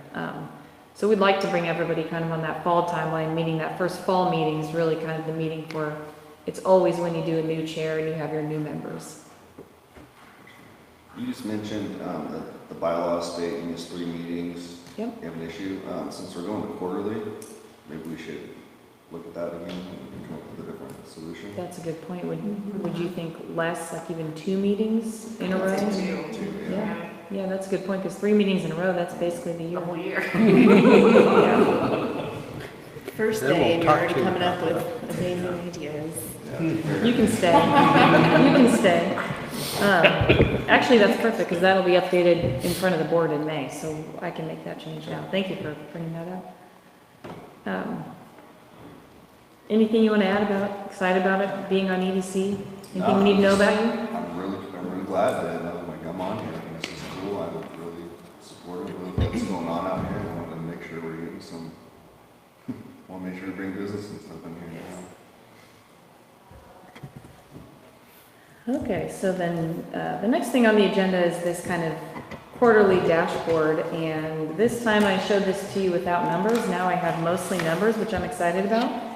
So we'd like to bring everybody kind of on that fall timeline, meaning that first fall meeting is really kind of the meeting for, it's always when you do a new chair and you have your new members. You just mentioned the bylaws state in these 3 meetings. Yep. You have an issue. Since we're going to quarterly, maybe we should look at that again and come up with a different solution. That's a good point. Would you think less, like even 2 meetings in a row? I'd say 2. Yeah. Yeah, that's a good point, because 3 meetings in a row, that's basically the The year. whole year. Yeah. First Then we'll day, and you're talk already to you coming up about with amazing ideas. You can stay. You can stay. Actually, that's perfect, because that'll be updated in front of the board in May, so I can make that change now. Thank you for bringing that up. Anything you want to add about, excited about it, being on EDC? Anything we need to know about you? I'm really glad that like I'm on here, and this is cool. I'm really supportive of what's going on out here, and I want to make sure we're getting some, want to make sure we bring business and stuff in here now. Okay, so then the next thing on the agenda is this kind of quarterly dashboard, and this time I showed this to you without numbers. Now I have mostly numbers, which I'm excited about.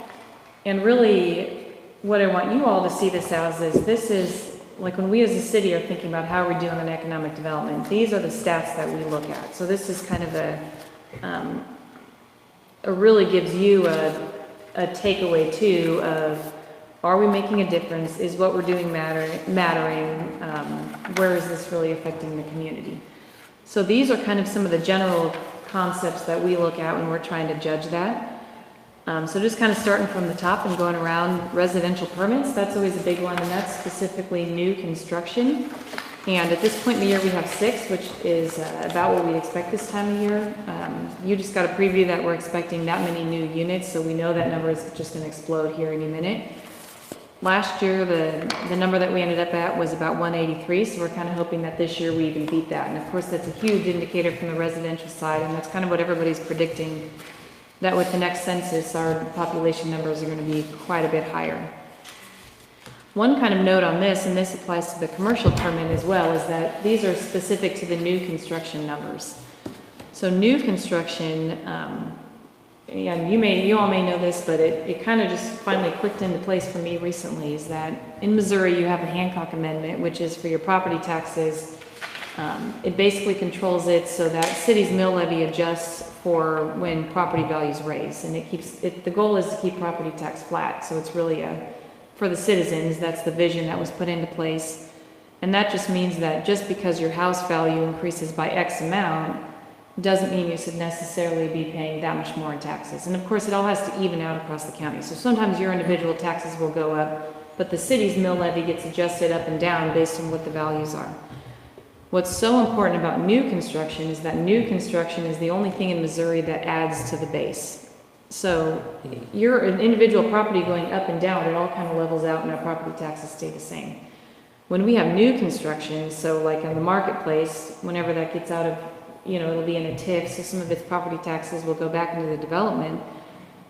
And really, what I want you all to see this as is this is, like when we as a city are thinking about how we're doing on economic development, these are the stats that we look at. So this is kind of a really gives you a takeaway too of, are we making a difference? Is what we're doing mattering? Where is this really affecting the community? So these are kind of some of the general concepts that we look at when we're trying to judge that. So just kind of starting from the top and going around residential permits, that's always a big one, and that's specifically new construction. And at this point in the year, we have 6, which is about what we expect this time of year. You just got a preview that we're expecting that many new units, so we know that number is just going to explode here any minute. Last year, the number that we ended up at was about 183, so we're kind of hoping that this year we even beat that. And of course, that's a huge indicator from the residential side, and that's kind of what everybody's predicting, that with the next census, our population numbers are going to be quite a bit higher. One kind of note on this, and this applies to the commercial permit as well, is that these are specific to the new construction numbers. So new construction, and you all may know this, but it kind of just finally clicked into place for me recently, is that in Missouri you have a Hancock Amendment, which is for your property taxes. It basically controls it so that city's mill levy adjusts for when property values raise, and the goal is to keep property tax flat. So it's really for the citizens, that's the vision that was put into place. And that just means that just because your house value increases by X amount doesn't mean you should necessarily be paying that much more in taxes. And of course, it all has to even out across the county. So sometimes your individual taxes will go up, but the city's mill levy gets adjusted up and down based on what the values are. What's so important about new construction is that new construction is the only thing in Missouri that adds to the base. So you're an individual property going up and down, it all kind of levels out and our property taxes stay the same. When we have new construction, so like in the marketplace, whenever that gets out of, it'll be in a TIF, so some of its property taxes will go back into the development.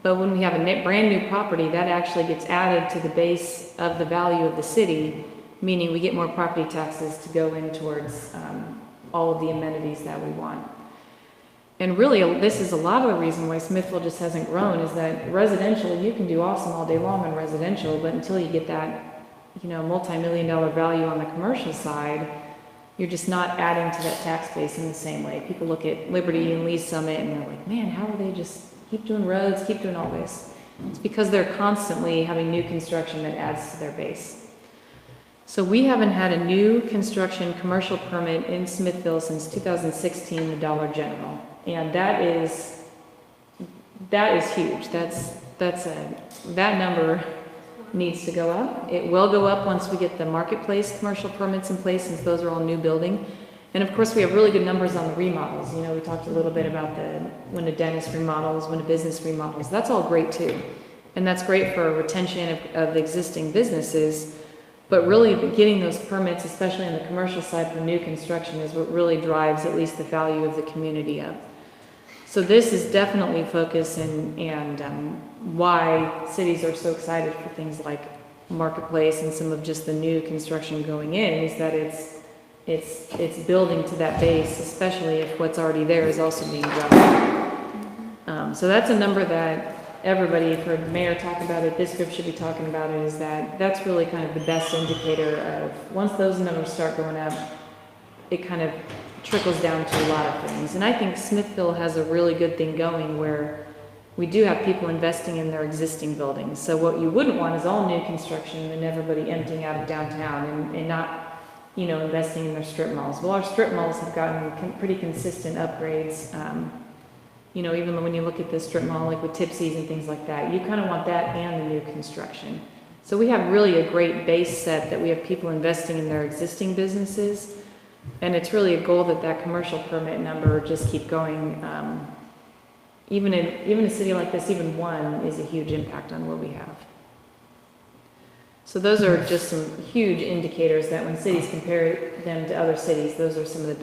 But when we have a brand new property, that actually gets added to the base of the value of the city, meaning we get more property taxes to go in towards all of the amenities that we want. And really, this is a lot of the reason why Smithville just hasn't grown, is that residential, you can do awesome all day long on residential, but until you get that, multi-million-dollar value on the commercial side, you're just not adding to that tax base in the same way. People look at Liberty and Lee's Summit and they're like, man, how do they just keep doing roads, keep doing all this? It's because they're constantly having new construction that adds to their base. So we haven't had a new construction commercial permit in Smithville since 2016, the Dollar General. And that is huge. That number needs to go up. It will go up once we get the marketplace commercial permits in place, since those are all new building. And of course, we have really good numbers on the remodels. We talked a little bit about when a dentist remodels, when a business remodels. That's all great too. And that's great for retention of existing businesses. But really getting those permits, especially on the commercial side for new construction, is what really drives at least the value of the community up. So this is definitely focus and why cities are so excited for things like marketplace and some of just the new construction going in, is that it's building to that base, especially if what's already there is also being dropped. So that's a number that everybody, if heard the mayor talk about it, this group should be talking about it, is that's really kind of the best indicator of, once those numbers start going up, it kind of trickles down to a lot of things. And I think Smithville has a really good thing going where we do have people investing in their existing buildings. So what you wouldn't want is all new construction and everybody emptying out of downtown and not, you know, investing in their strip malls. Well, our strip malls have gotten pretty consistent upgrades. You know, even when you look at the strip mall, like with Tipsy's and things like that, you kind of want that and the new construction. So we have really a great base set that we have people investing in their existing businesses. And it's really a goal that that commercial permit number just keep going. Even a city like this, even one is a huge impact on what we have. So those are just some huge indicators that when cities compare them to other cities, those are some of the